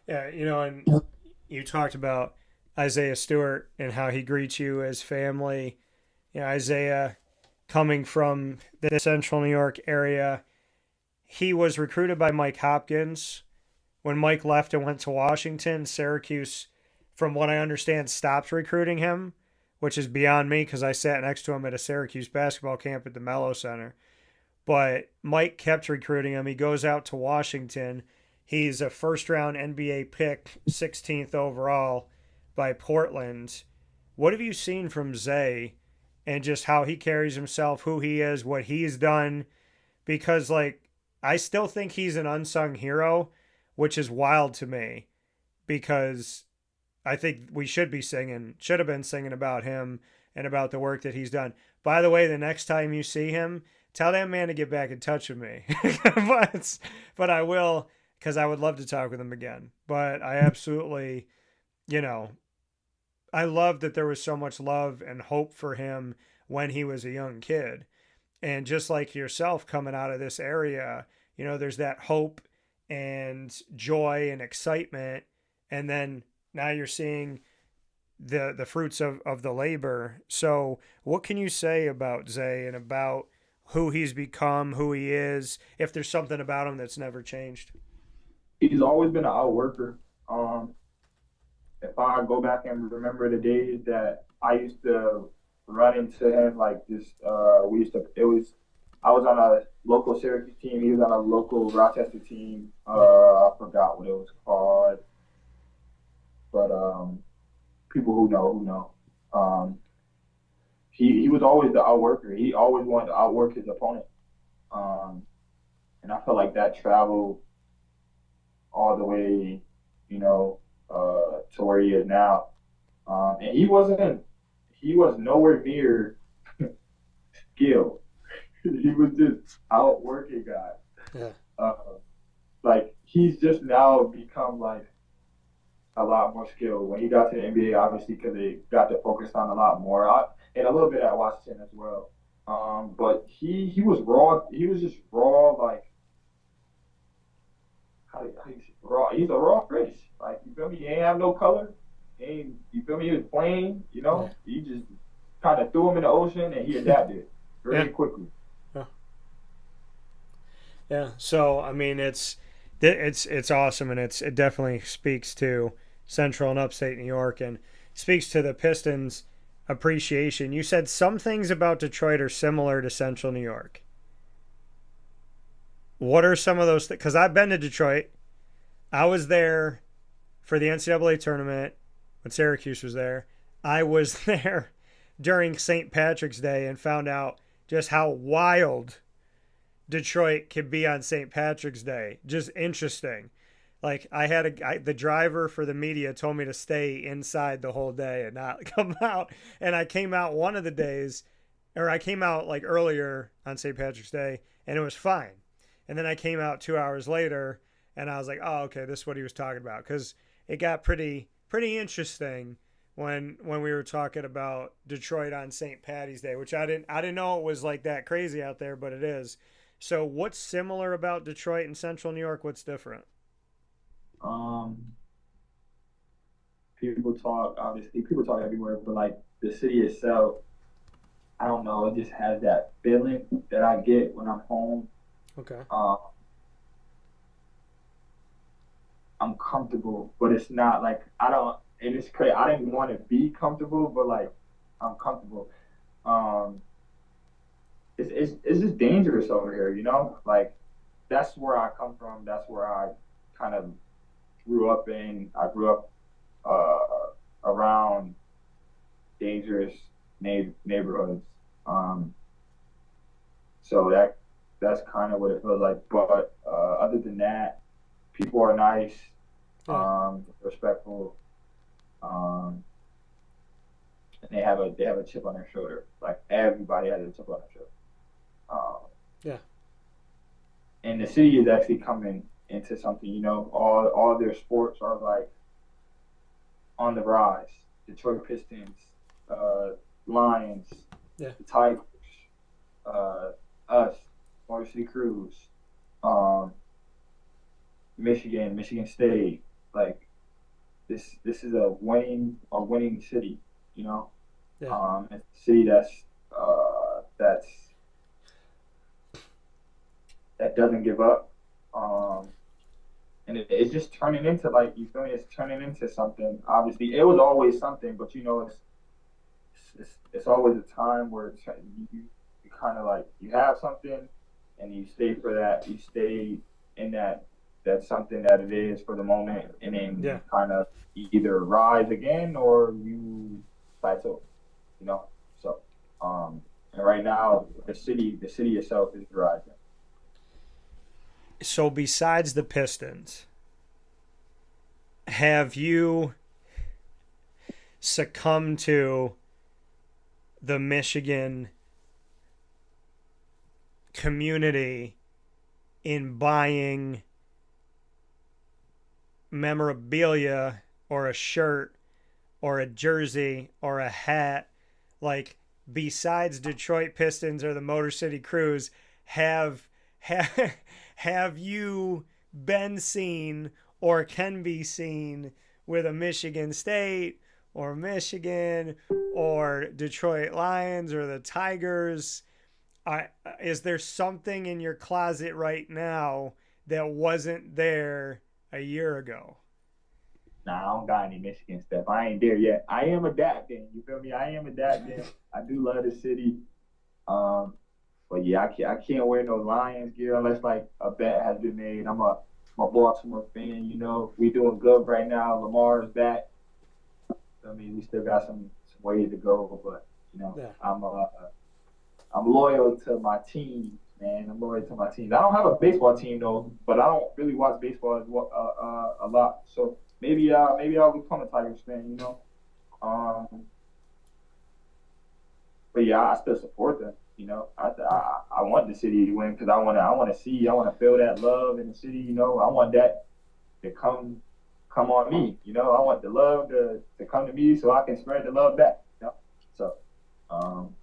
Yeah, and you talked about Isaiah Stewart and how he greets you as family. Isaiah coming from the central New York area, he was recruited by Mike Hopkins. When Mike left and went to Washington, Syracuse, from what I understand, stopped recruiting him, which is beyond me because I sat next to him at a Syracuse basketball camp at the Mello Center. But Mike kept recruiting him. He goes out to Washington. He's a first round NBA pick, 16th overall by Portland. What have you seen from Zay and just how he carries himself, who he is, what he's done? Because, like, I still think he's an unsung hero, which is wild to me because I think we should have been singing about him and about the work that he's done. By the way, the next time you see him, tell that man to get back in touch with me. but I will, because I would love to talk with him again. But I absolutely, I love that there was so much love and hope for him when he was a young kid. And just like yourself coming out of this area, there's that hope and joy and excitement. And then now you're seeing the fruits of the labor. So what can you say about Zay and about who he's become, who he is, if there's something about him that's never changed? He's always been an outworker. If I go back and remember the days that I used to run into him, like this, I was on a local Syracuse team. He was on a local Rochester team. I forgot what it was called, but people who know. He was always the outworker. He always wanted to outwork his opponent, and I felt like that traveled all the way to where he is now. And he was nowhere near skill. He was just outworking guys. Yeah. Uh, like he's just now become like a lot more skilled. When he got to the NBA, obviously, because they got to focus on a lot more, and a little bit at Washington as well. But he was raw. He was just raw, like how you say raw. He's a raw fish. Like you feel me? He ain't have no color. He ain't you feel me? He was plain. Yeah. He just kind of threw him in the ocean, and he adapted Yeah. very quickly. Yeah. Yeah. So I mean, it's awesome, and it definitely speaks to Central and Upstate New York, and speaks to the Pistons' appreciation. You said some things about Detroit are similar to Central New York. What are some of those things? Because I've been to Detroit. I was there for the NCAA tournament when Syracuse was there. I was there during St. Patrick's Day and found out just how wild Detroit could be on St. Patrick's Day. Just interesting. Like the driver for the media told me to stay inside the whole day and not come out. And I came out one of the days, or I came out like earlier on St. Patrick's Day, and it was fine. And then I came out 2 hours later, and I was like, oh, okay, this is what he was talking about, because it got pretty interesting when we were talking about Detroit on St. Patty's Day, which I didn't know it was like that crazy out there, but it is. So what's similar about Detroit and Central New York? What's different? Um, people talk everywhere, but like the city itself, I don't know, it just has that feeling that I get when I'm home. Okay. I'm comfortable, but it's not like I don't. And it's crazy. I didn't want to be comfortable, but like I'm comfortable. Um, it's just dangerous over here, Like that's where I come from. That's where I kind of grew up in. I grew up around dangerous neighborhoods. Um, so that's kind of what it feels like. But other than that, people are nice, respectful, and they have a chip on their shoulder. Like everybody has a chip on their shoulder. Yeah. And the city is actually coming into something. All their sports are like on the rise. Detroit Pistons, Lions, Yeah. the Tigers, us, Motor City Cruise, Michigan State. Like this is a winning city. Yeah. It's a city that's that doesn't give up. And it's just turning into like you feel me. It's turning into something. Obviously, it was always something, but it's always a time where you kind of like you have something, and you stay for that. You stay in that's something that it is for the moment, and then Yeah. you kind of either rise again or you plateau. So and right now the city itself is rising. So besides the Pistons, have you succumbed to the Michigan community in buying memorabilia or a shirt or a jersey or a hat? Like, besides Detroit Pistons or the Motor City Cruise, have have you been seen or can be seen with a Michigan State or Michigan or Detroit Lions or the Tigers? Is there something in your closet right now that wasn't there a year ago? Nah, I don't got any Michigan stuff. I ain't there yet. I am adapting. You feel me? I am adapting. I do love the city. Um, but yeah, I can't wear no Lions gear unless like a bet has been made. I'm a Baltimore fan. We doing good right now. Lamar is back. I mean, we still got some ways to go, but Yeah. I'm loyal to my team, man. I'm loyal to my team. I don't have a baseball team though, but I don't really watch baseball a lot. So maybe I'll become a Tigers fan, you know. Um, but yeah, I still support them. You know, I want the city to win because I want to feel that love in the city. You know, I want that to come on me. You know, I want the love to come to me so I can spread the love back. You know, so um,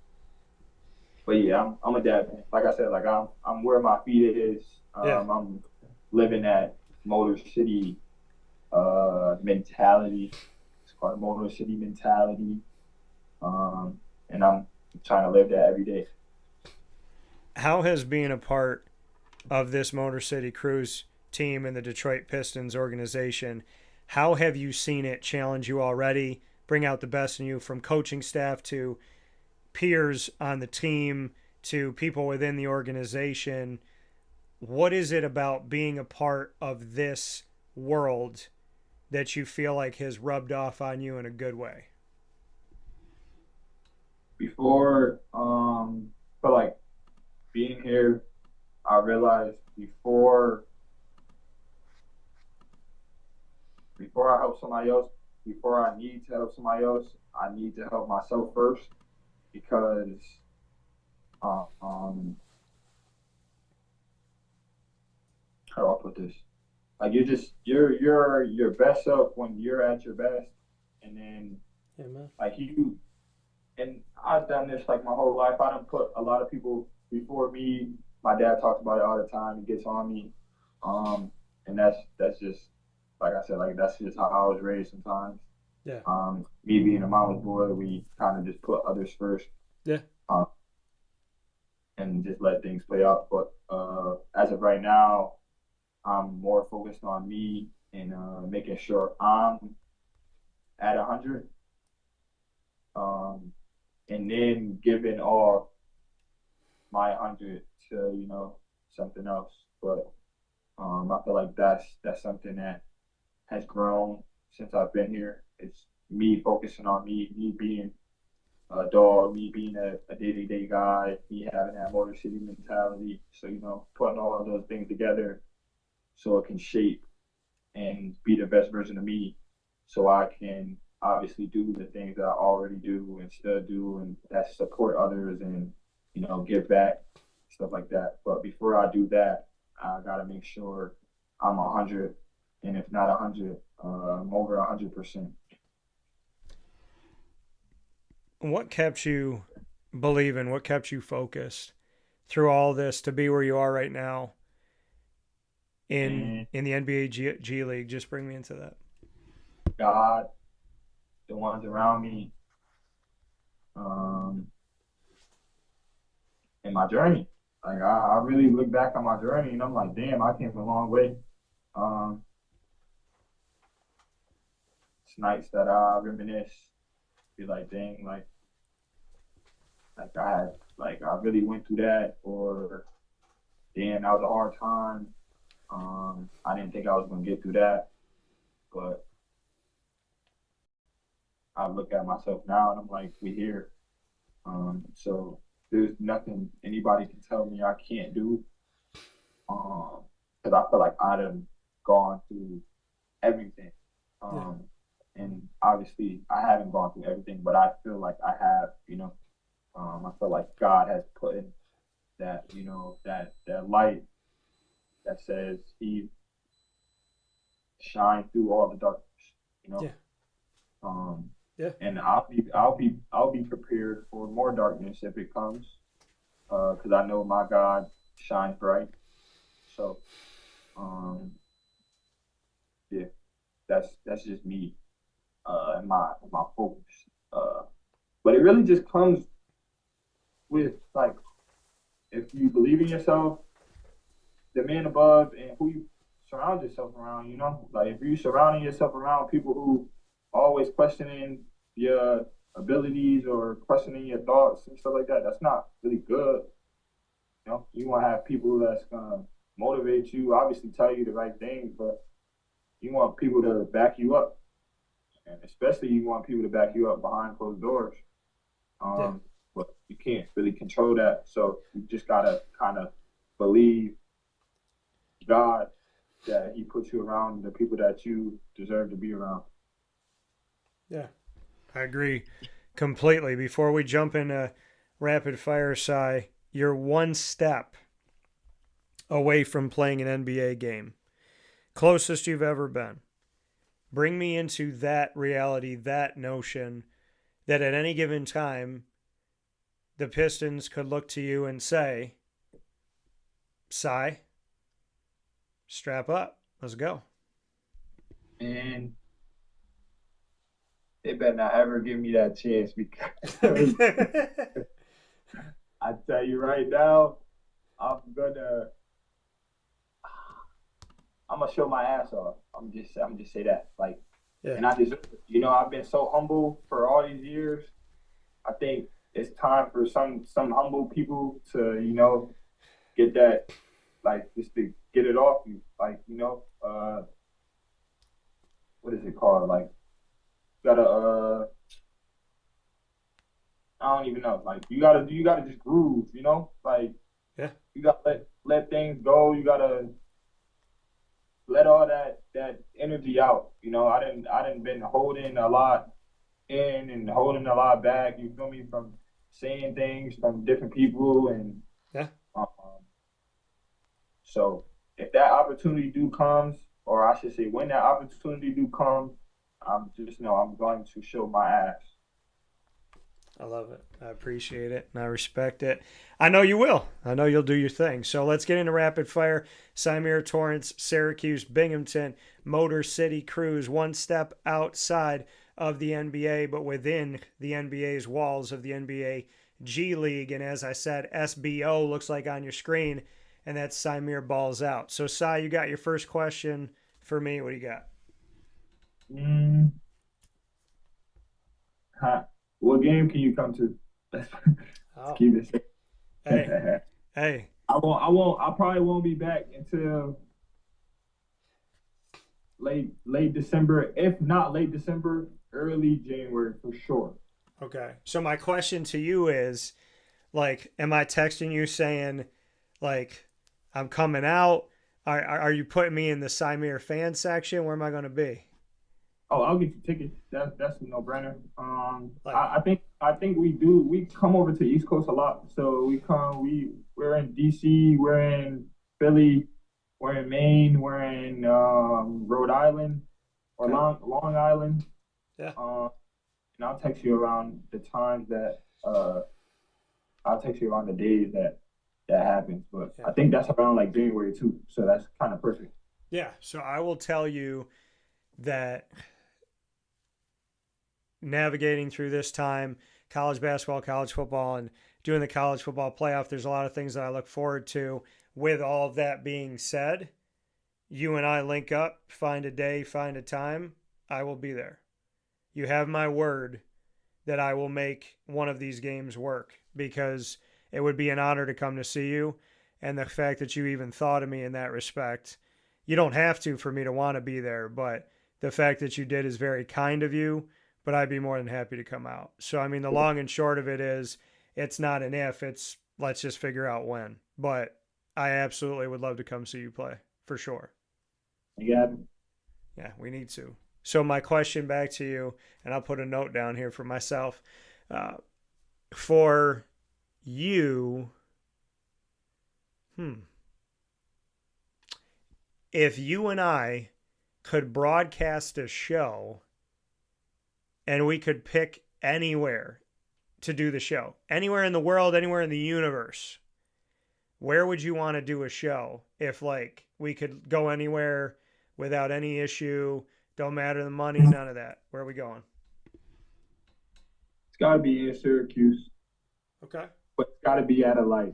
but yeah, I'm a dad man. Like I said, like I'm where my feet is. Yeah. I'm living that Motor City mentality. It's called Motor City mentality. And I'm trying to live that every day. How has being a part of this Motor City Cruise team and the Detroit Pistons organization, how have you seen it challenge you already, bring out the best in you, from coaching staff to peers on the team to people within the organization? What is it about being a part of this world that you feel like has rubbed off on you in a good way? Before, but like being here, I realized before I help somebody else, before I need to help somebody else, I need to help myself first because um, how do I put this? Like you're your best self when you're at your best, and then Yeah, man. like you and I've done this like my whole life. I don't put a lot of people before me. My dad talks about it all the time. He gets on me, um, and that's just like I said, like that's just how I was raised. Sometimes, Yeah. me being a mama's boy, we kind of just put others first, Yeah. um, and just let things play out. But as of right now, I'm more focused on me and making sure I'm at 100, um, and then giving all my 100 to something else. But I feel like that's something that has grown since I've been here. It's me focusing on me being a dog, me being a day-to-day guy, me having that Motor City mentality. So putting all of those things together so it can shape and be the best version of me, so I can obviously do the things that I already do and still do, and that support others and give back, stuff like that. But before I do that, I gotta make sure I'm 100, and if not 100, I'm over 100%. What kept you believing? What kept you focused through all this to be where you are right now in And in the NBA G League? Just bring me into that. God, the ones around me, um, and my journey. Like I really look back on my journey and I'm like, damn, I came a long way. Um, it's nights that I reminisce, be like, dang, like I had, like I really went through that, or damn, that was a hard time. I didn't think I was gonna get through that, but I look at myself now and I'm like, we here. So there's nothing anybody can tell me I can't do. Because I feel like I'd have gone through everything. Yeah. Um, and obviously I haven't gone through everything, but I feel like I have. I feel like God has put in that, that light that says He shine through all the darkness. You know, Yeah. um, Yeah. and I'll be prepared for more darkness if it comes, because I know my God shines bright. So, um, yeah, that's just me, and my focus. Uh, but it really just comes with like if you believe in yourself, the man above, and who you surround yourself around. Like if you surrounding yourself around people who always questioning your abilities or questioning your thoughts and stuff like that, that's not really good. You want to have people that's gonna motivate you, obviously tell you the right things, but you want people to back you up, and especially you want people to back you up behind closed doors. Yeah. Um, but you can't really control that, so you just gotta kind of believe God that he puts you around the people that you deserve to be around. Yeah, I agree completely. Before we jump into rapid fire, Cy, you're one step away from playing an NBA game. Closest you've ever been. Bring me into that reality, that notion that at any given time, the Pistons could look to you and say, Cy, strap up. Let's go. And they better not ever give me that chance because I tell you right now, I'm gonna show my ass off. I'm just say that. Like, Yeah. and I deserve it. You know, I've been so humble for all these years. I think it's time for some humble people to, you know, get that, like, just to get it off you. Like, you know, what is it called? Like, you gotta I don't even know. Like, you gotta just groove, you know? Like, Yeah. you gotta let things go. You gotta let all that energy out. You know, I didn't been holding a lot in and holding a lot back. You feel me? From saying things from different people, and Yeah. So if that opportunity do comes, or I should say, when that opportunity do come, I'm just know I'm going to show my ass. I love it. I appreciate it and I respect it. I know you will. I know you'll do your thing. So let's get into rapid fire. Symir Torrence, Syracuse, Binghamton, Motor City Cruise, one step outside of the NBA, but within the NBA's walls of the NBA G League. And as I said, SBO looks like on your screen, and that's Symir balls out. So, Cy, you got your first question for me. What do you got? What game can you come to? Let's Oh. keep it safe. Hey. I probably won't be back until late December. If not late December, early January for sure. Okay. So my question to you is, like, am I texting you saying, like, I'm coming out? Are you putting me in the Symir fan section? Where am I going to be? Oh, I'll get you tickets. That's a no-brainer. Like, I think we come over to East Coast a lot. So we're in DC, we're in Philly, we're in Maine, we're in Rhode Island or Okay. Long Island. Yeah. And I'll text you around the times that I'll text you around the days that happens. But Yeah. I think that's around like January too. So that's kind of perfect. Yeah. So I will tell you that navigating through this time, college basketball, college football, and doing the college football playoff, there's a lot of things that I look forward to. With all of that being said, you and I link up, find a day, find a time, I will be there. You have my word that I will make one of these games work, because it would be an honor to come to see you. And the fact that you even thought of me in that respect, you don't have to for me to want to be there, but the fact that you did is very kind of you. But I'd be more than happy to come out. So, I mean, the long and short of it is, it's not an if, it's let's just figure out when. But I absolutely would love to come see you play, for sure. Yeah. Yeah, we need to. So my question back to you, and I'll put a note down here for myself. For you, if you and I could broadcast a show and we could pick anywhere to do the show, anywhere in the world, anywhere in the universe, where would you want to do a show? If, like, we could go anywhere without any issue, don't matter the money, none of that. Where are we going? It's got to be in Syracuse. Okay. But it's got to be at a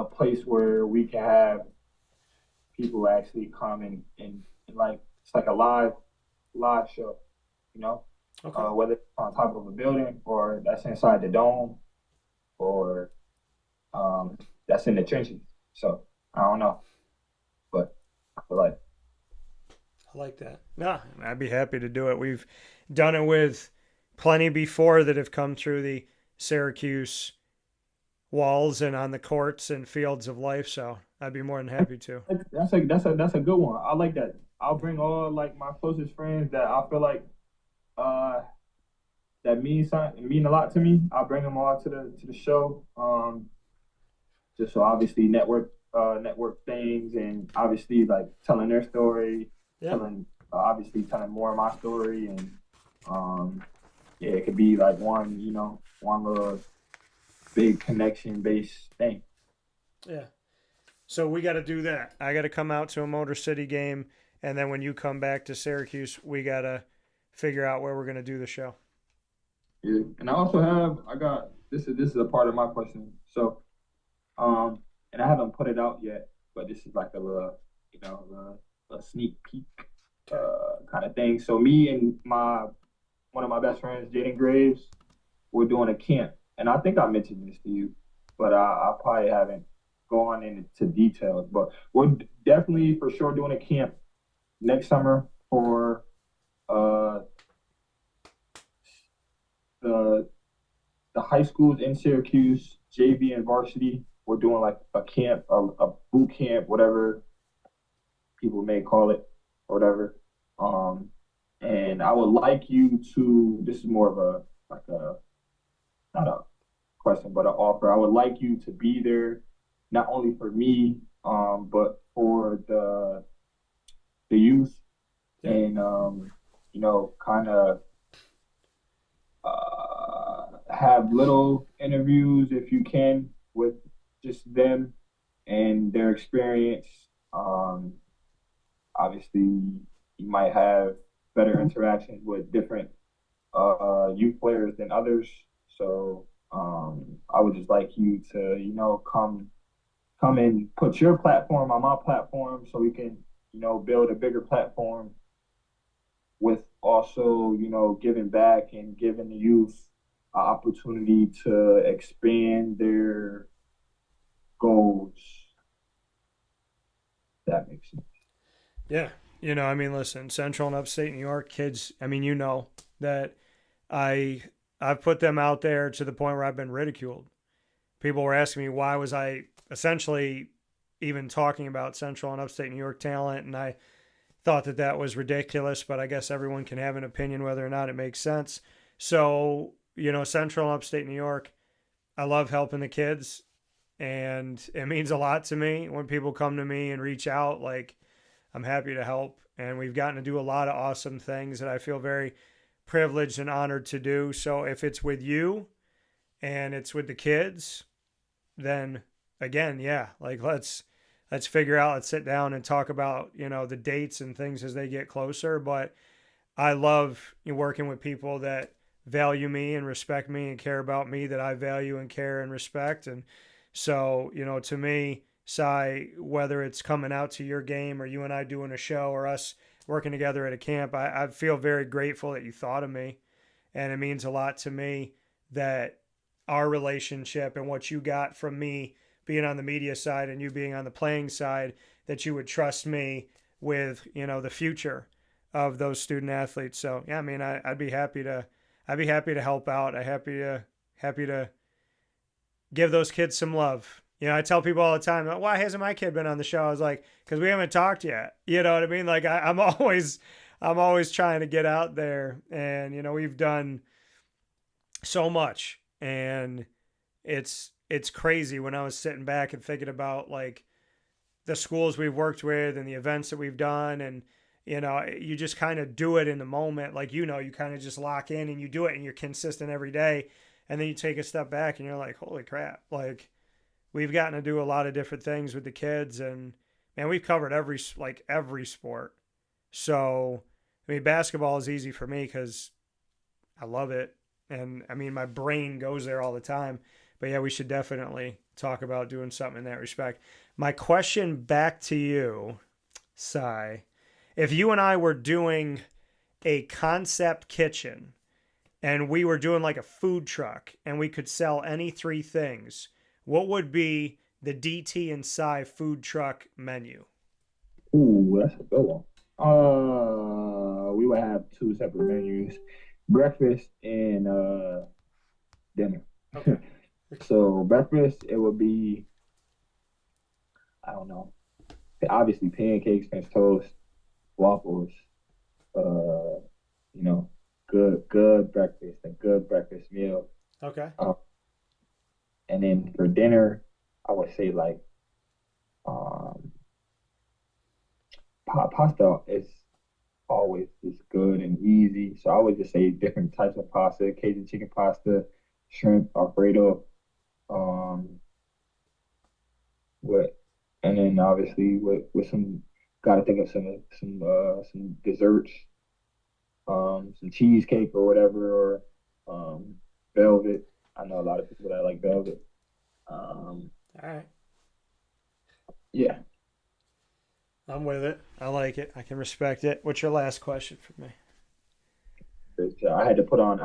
place where we can have people actually come and like, it's like a live show, you know? Okay. Whether it's on top of a building or that's inside the dome or that's in the trenches. So I don't know, but I feel like I like that. No, I'd be happy to do it. We've done it with plenty before that have come through the Syracuse walls and on the courts and fields of life. So I'd be more than happy to. That's a good one. I like that. I'll bring all like my closest friends that I feel like uh that mean a lot to me. I'll bring them all to the show. Just so obviously network things and obviously like telling their story, Yeah. telling obviously telling more of my story and um yeah, it could be like one little big connection based thing. Yeah. So we got to do that. I got to come out to a Motor City game, and then when you come back to Syracuse, we got to figure out where we're going to do the show. Yeah. And I got this is a part of my question. So and I haven't put it out yet, but this is like a little, a sneak peek Okay. kind of thing. So me and my one of my best friends, Jaden Graves, we're doing a camp, and I think I mentioned this to you, but I probably haven't gone into details. But we're definitely for sure doing a camp next summer for uh the the high schools in Syracuse, JV and varsity. We're doing like a camp, a boot camp, whatever people may call it, or whatever. Um, and I would like you to. This is more of a like a not a question, but an offer. I would like you to be there, not only for me, but for the youth, Yeah. and kind of have little interviews if you can with just them and their experience. Um, Obviously, you might have better interactions with different youth players than others. So I would just like you to, come and put your platform on my platform so we can, build a bigger platform with also, giving back and giving the youth an opportunity to expand their goals. That makes sense. Yeah. I mean, listen, Central and Upstate New York kids. I mean, that I I've put them out there to the point where I've been ridiculed. People were asking me why was I essentially even talking about Central and Upstate New York talent, and I thought that that was ridiculous. But I guess everyone can have an opinion whether or not it makes sense. So Central and Upstate New York, I love helping the kids, and it means a lot to me when people come to me and reach out. Like, I'm happy to help, and we've gotten to do a lot of awesome things that I feel very privileged and honored to do. So if it's with you and it's with the kids, then again, yeah, like let's figure out, let's sit down and talk about, the dates and things as they get closer. But I love working with people that value me and respect me and care about me, that I value and care and respect. And so, to me, Cy, whether it's coming out to your game or you and I doing a show or us working together at a camp, I feel very grateful that you thought of me. And it means a lot to me that our relationship and what you got from me being on the media side and you being on the playing side, that you would trust me with, the future of those student athletes. So yeah, I mean, I'd be happy to help out. I'm happy to give those kids some love. I tell people all the time, why hasn't my kid been on the show? I was like, because we haven't talked yet. You know what I mean? Like I'm always trying to get out there, and we've done so much, and it's crazy when I was sitting back and thinking about like the schools we've worked with and the events that we've done, and you just kind of do it in the moment. Like, you kind of just lock in and you do it and you're consistent every day. And then you take a step back and you're like, holy crap. Like, we've gotten to do a lot of different things with the kids, and man, we've covered every sport. So, I mean, basketball is easy for me because I love it. And I mean, my brain goes there all the time. But yeah, we should definitely talk about doing something in that respect. My question back to you, Cy, if you and I were doing a concept kitchen and we were doing like a food truck and we could sell any three things, what would be the DT and Cy food truck menu? Ooh, that's a good one. We would have two separate menus, breakfast and dinner. Okay. So breakfast, it would be I don't know. Obviously, pancakes, French toast, waffles. You know, good breakfast, a good breakfast meal. Okay. Um, and then for dinner, I would say like um, pasta is always just good and easy. So I would just say different types of pasta: Cajun chicken pasta, shrimp, Alfredo. Um, with and then obviously with some got to think of some desserts, some cheesecake or whatever, or velvet. I know a lot of people that like velvet. Um, All right. yeah, I'm with it. I like it. I can respect it. What's your last question for me? but I had to put on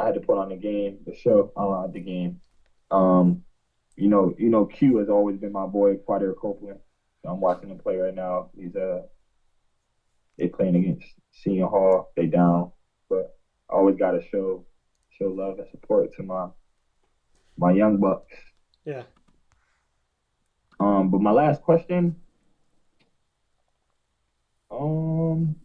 the game, the show, the game. Um, Q has always been my boy, Quadir Copeland. So I'm watching him play right now. They playing against Senior Hall. They down, but I always got to show love and support to my young bucks. Yeah. But my last question, um,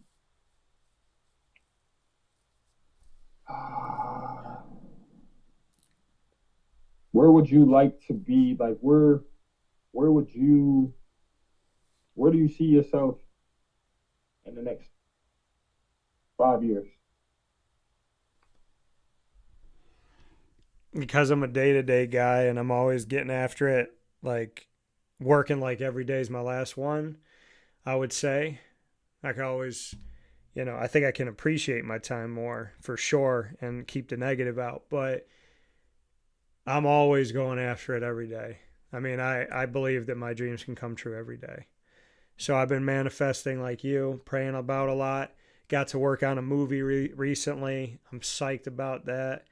where would you like to be? Like, where would you, where do you see yourself in the next 5 years? Because I'm a day to day guy and I'm always getting after it, like working like every day is my last one, I would say. I can always, I think I can appreciate my time more for sure and keep the negative out, but I'm always going after it every day. I mean, I believe that my dreams can come true every day. So I've been manifesting like you, praying about a lot. Got to work on a movie recently. I'm psyched about that.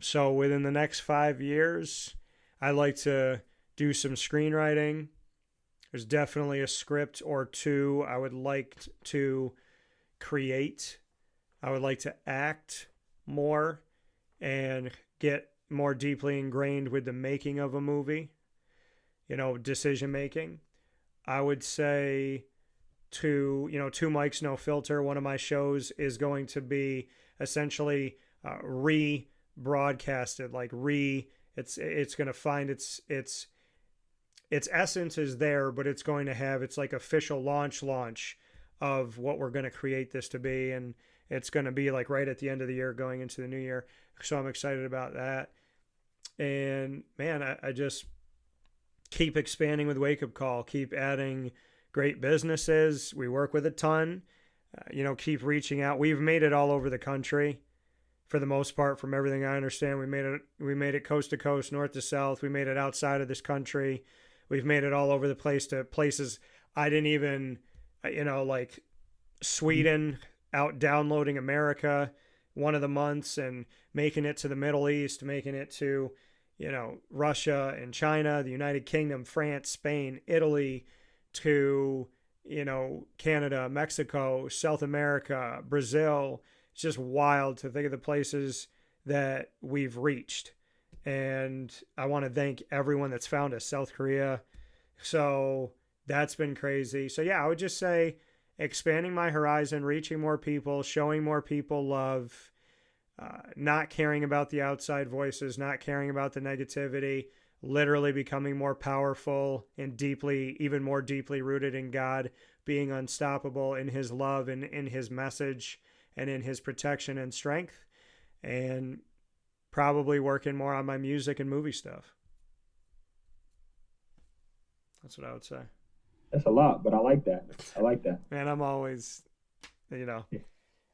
So within the next 5 years, I'd like to do some screenwriting. There's definitely a script or two I would like to create. I would like to act more and get more deeply ingrained with the making of a movie, decision making. I would say Two Mics, No Filter, one of my shows is going to be essentially re-broadcasted, it's going to find its essence is there, but it's going to have its like official launch of what we're going to create this to be, and it's going to be like right at the end of the year going into the new year. So I'm excited about that. And man, I just keep expanding with Wake Up Call, keep adding great businesses. We work with a ton, keep reaching out. We've made it all over the country for the most part, from everything I understand. We made it coast to coast, north to south. We made it outside of this country. We've made it all over the place to places I didn't even, like Sweden, out downloading America one of the months and making it to the Middle East, making it to, Russia and China, the United Kingdom, France, Spain, Italy, to, Canada, Mexico, South America, Brazil. It's just wild to think of the places that we've reached. And I want to thank everyone that's found us, South Korea. So that's been crazy. So yeah, I would just say expanding my horizon, reaching more people, showing more people love, not caring about the outside voices, not caring about the negativity, literally becoming more powerful and even more deeply rooted in God, being unstoppable in his love and in his message and in his protection and strength, and probably working more on my music and movie stuff. That's what I would say. That's a lot, but I like that. I like that. Man, I'm always, you know, Yeah.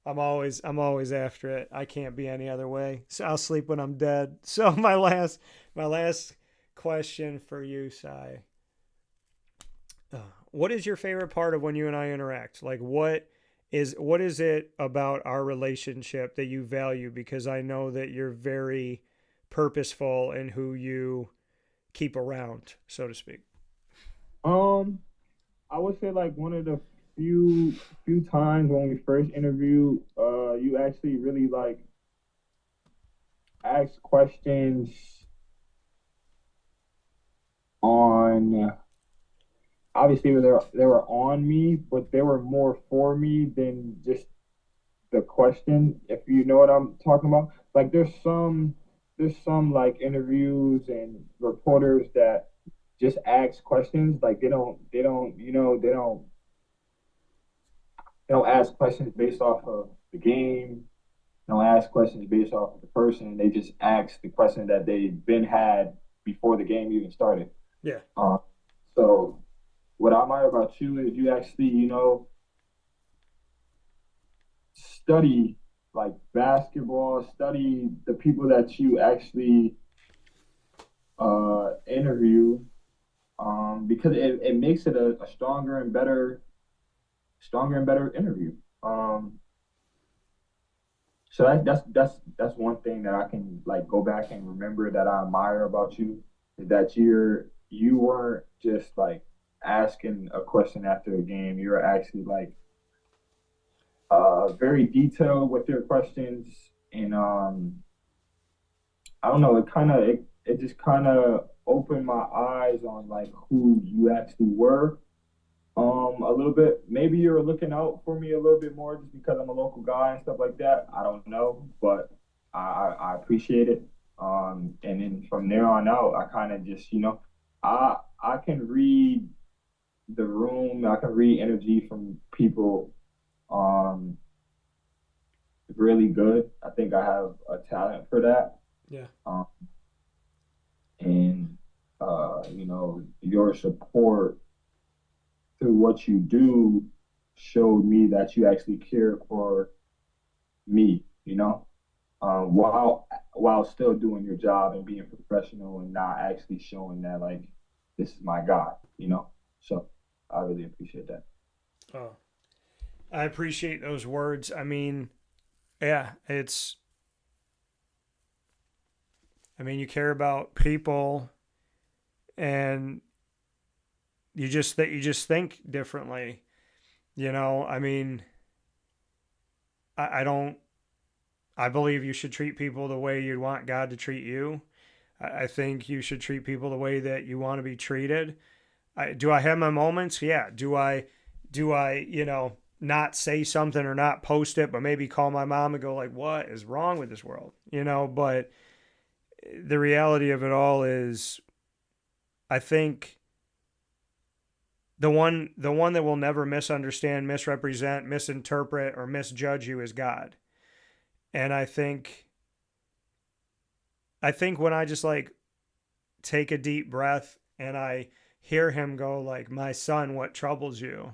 I'm always after it. I can't be any other way. So I'll sleep when I'm dead. So my last question for you, Sai. What is your favorite part of when you and I interact? Like what is it about our relationship that you value? Because I know that you're very purposeful in who you keep around, so to speak. Um, I would say like one of the few times when we first interviewed, you actually really like asked questions on obviously they were on me, but they were more for me than just the question, if you know what I'm talking about. Like there's some like interviews and reporters that just ask questions. Like they don't ask questions based off of the game. They don't ask questions based off of the person. They just ask the question that they've been had before the game even started. Yeah. Uh, so what I admire about you is you actually, study like basketball, study the people that you actually interview, because it makes it a stronger and better interview. So that's one thing that I can like go back and remember that I admire about you is that you weren't just like asking a question after a game. You're actually like very detailed with your questions, and I don't know, it just kind of opened my eyes on like who you actually were, a little bit. Maybe you were looking out for me a little bit more just because I'm a local guy and stuff like that. I don't know, but I appreciate it. And then from there on out, I kind of just, I can read the room. I can read energy from people um really good. I think I have a talent for that. Yeah. Um, and your support through what you do showed me that you actually care for me, while still doing your job and being professional and not actually showing that like this is my guy. So I really appreciate that. Oh, I appreciate those words. I mean, yeah, you care about people, and you just think differently. I mean, I don't. I believe you should treat people the way you'd want God to treat you. I think you should treat people the way that you want to be treated. Do I have my moments? Yeah. Do I not say something or not post it, but maybe call my mom and go like, "What is wrong with this world?" But the reality of it all is, I think the one that will never misunderstand, misrepresent, misinterpret, or misjudge you is God. And I think when I just like take a deep breath and I hear him go like, "My son, what troubles you?"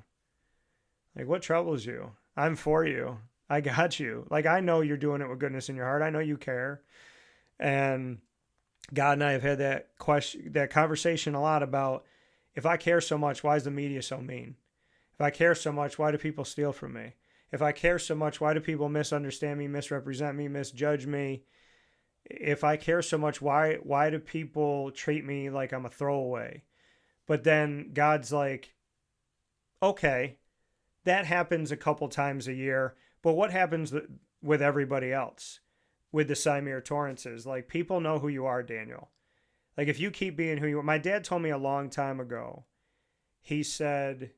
Like, what troubles you? I'm for you. I got you. Like, I know you're doing it with goodness in your heart. I know you care. And God and I have had that conversation a lot about, if I care so much, why is the media so mean? If I care so much, why do people steal from me? If I care so much, why do people misunderstand me, misrepresent me, misjudge me? If I care so much, why do people treat me like I'm a throwaway? But then God's like, okay, that happens a couple times a year, but what happens with everybody else? With the Symir Torrances, like, people know who you are, Daniel. Like, if you keep being who you are. My dad told me a long time ago, he said,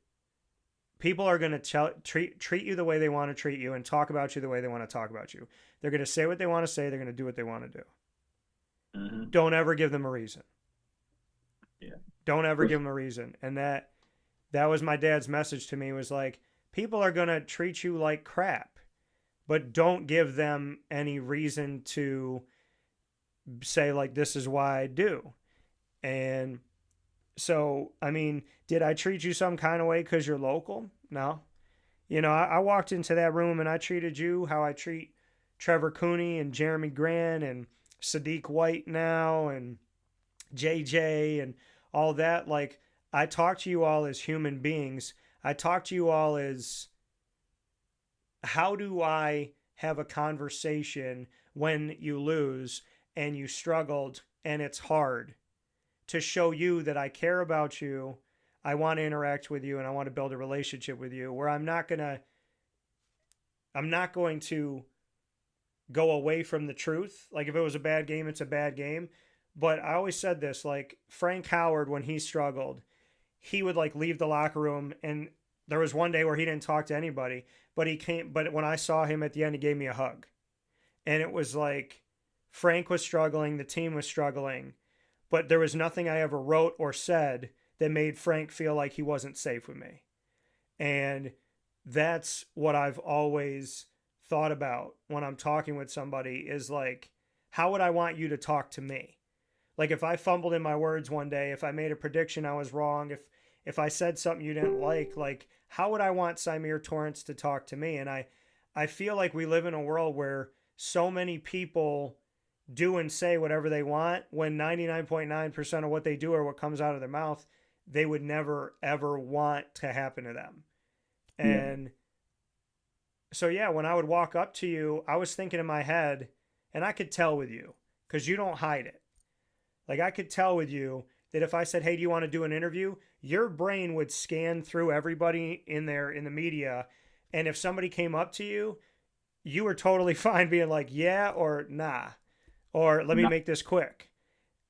people are going to treat you the way they want to treat you and talk about you the way they want to talk about you. They're going to say what they want to say. They're going to do what they want to do. Mm-hmm. Don't ever give them a reason. Yeah. Don't ever give them a reason. And that was my dad's message to me, was like, people are going to treat you like crap, but don't give them any reason to say like, this is why I do. And so, I mean, did I treat you some kind of way because you're local? No. I walked into that room and I treated you how I treat Trevor Cooney and Jeremy Grant and Sadiq White now and JJ and all that. Like, I talk to you all as human beings. I talk to you all as, how do I have a conversation when you lose and you struggled and it's hard, to show you that I care about you, I want to interact with you, and I want to build a relationship with you, where I'm not going to go away from the truth. Like, if it was a bad game, it's a bad game. But I always said this, like, Frank Howard, when he struggled, he would like leave the locker room, and there was one day where he didn't talk to anybody, but but when I saw him at the end, he gave me a hug. And it was like Frank was struggling, the team was struggling, but there was nothing I ever wrote or said that made Frank feel like he wasn't safe with me. And that's what I've always thought about when I'm talking with somebody is like, how would I want you to talk to me? Like if I fumbled in my words one day, if I made a prediction I was wrong, if I said something you didn't like how would I want Symir Torrence to talk to me? And I feel like we live in a world where so many people do and say whatever they want when 99.9% of what they do or what comes out of their mouth, they would never, ever want to happen to them. And so, yeah, when I would walk up to you, I was thinking in my head, and I could tell with you because you don't hide it. Like I could tell with you that if I said, hey, do you want to do an interview? Your brain would scan through everybody in there in the media. And if somebody came up to you, you were totally fine being like, yeah, or nah, or let me make this quick.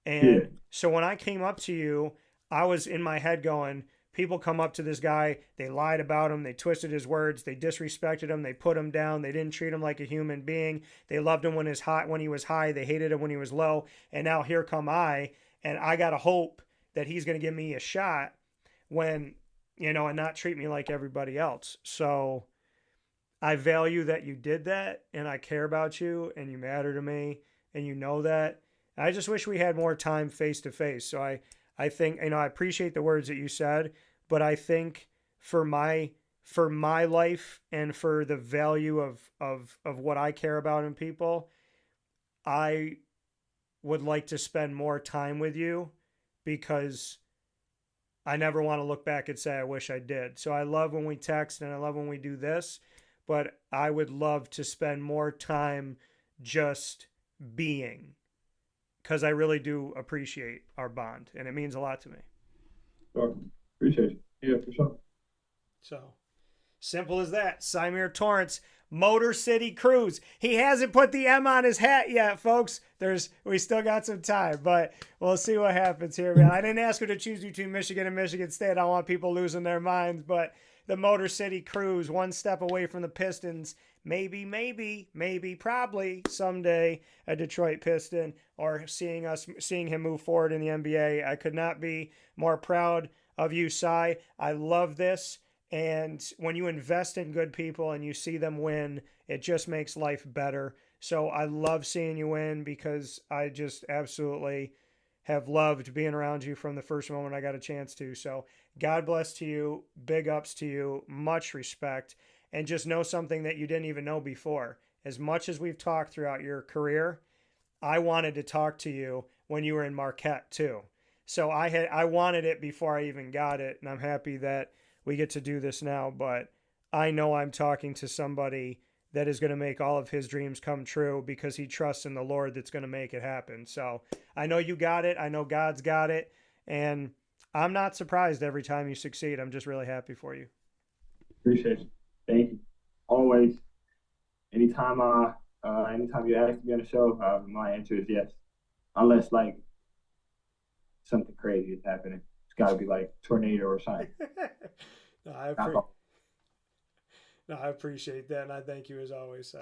And so when I came up to you, I was in my head going, people come up to this guy, they lied about him, they twisted his words, they disrespected him, they put him down, they didn't treat him like a human being, they loved him when he was high, they hated him when he was low, and now here come I, and I gotta hope that he's gonna give me a shot when, and not treat me like everybody else. So I value that you did that, and I care about you, and you matter to me, and you know that. I just wish we had more time face to face. So I think, I appreciate the words that you said, but I think for my life and for the value of what I care about in people, I would like to spend more time with you because I never want to look back and say, I wish I did. So I love when we text and I love when we do this, but I would love to spend more time just being, because I really do appreciate our bond, and it means a lot to me. Sure. Appreciate it. Yeah, for sure. So, simple as that. Symir Torrence, Motor City Cruise. He hasn't put the M on his hat yet, folks. We still got some time, but we'll see what happens here, man. I didn't ask her to choose between Michigan and Michigan State. I don't want people losing their minds, but the Motor City Cruise, one step away from the Pistons. Maybe, probably someday a Detroit Piston, or seeing him move forward in the NBA. I could not be more proud of you, Cy. I love this. And when you invest in good people and you see them win, it just makes life better. So I love seeing you win because I just absolutely have loved being around you from the first moment I got a chance to. So God bless to you. Big ups to you. Much respect. And just know something that you didn't even know before. As much as we've talked throughout your career, I wanted to talk to you when you were in Marquette too. So I wanted it before I even got it. And I'm happy that we get to do this now. But I know I'm talking to somebody that is going to make all of his dreams come true because he trusts in the Lord that's going to make it happen. So I know you got it. I know God's got it. And I'm not surprised every time you succeed. I'm just really happy for you. Appreciate it. Thank you. Always. Anytime you ask me on the show, my answer is yes. Unless like something crazy is happening. It's got to be like tornado or something. I appreciate that, and I thank you as always, Si.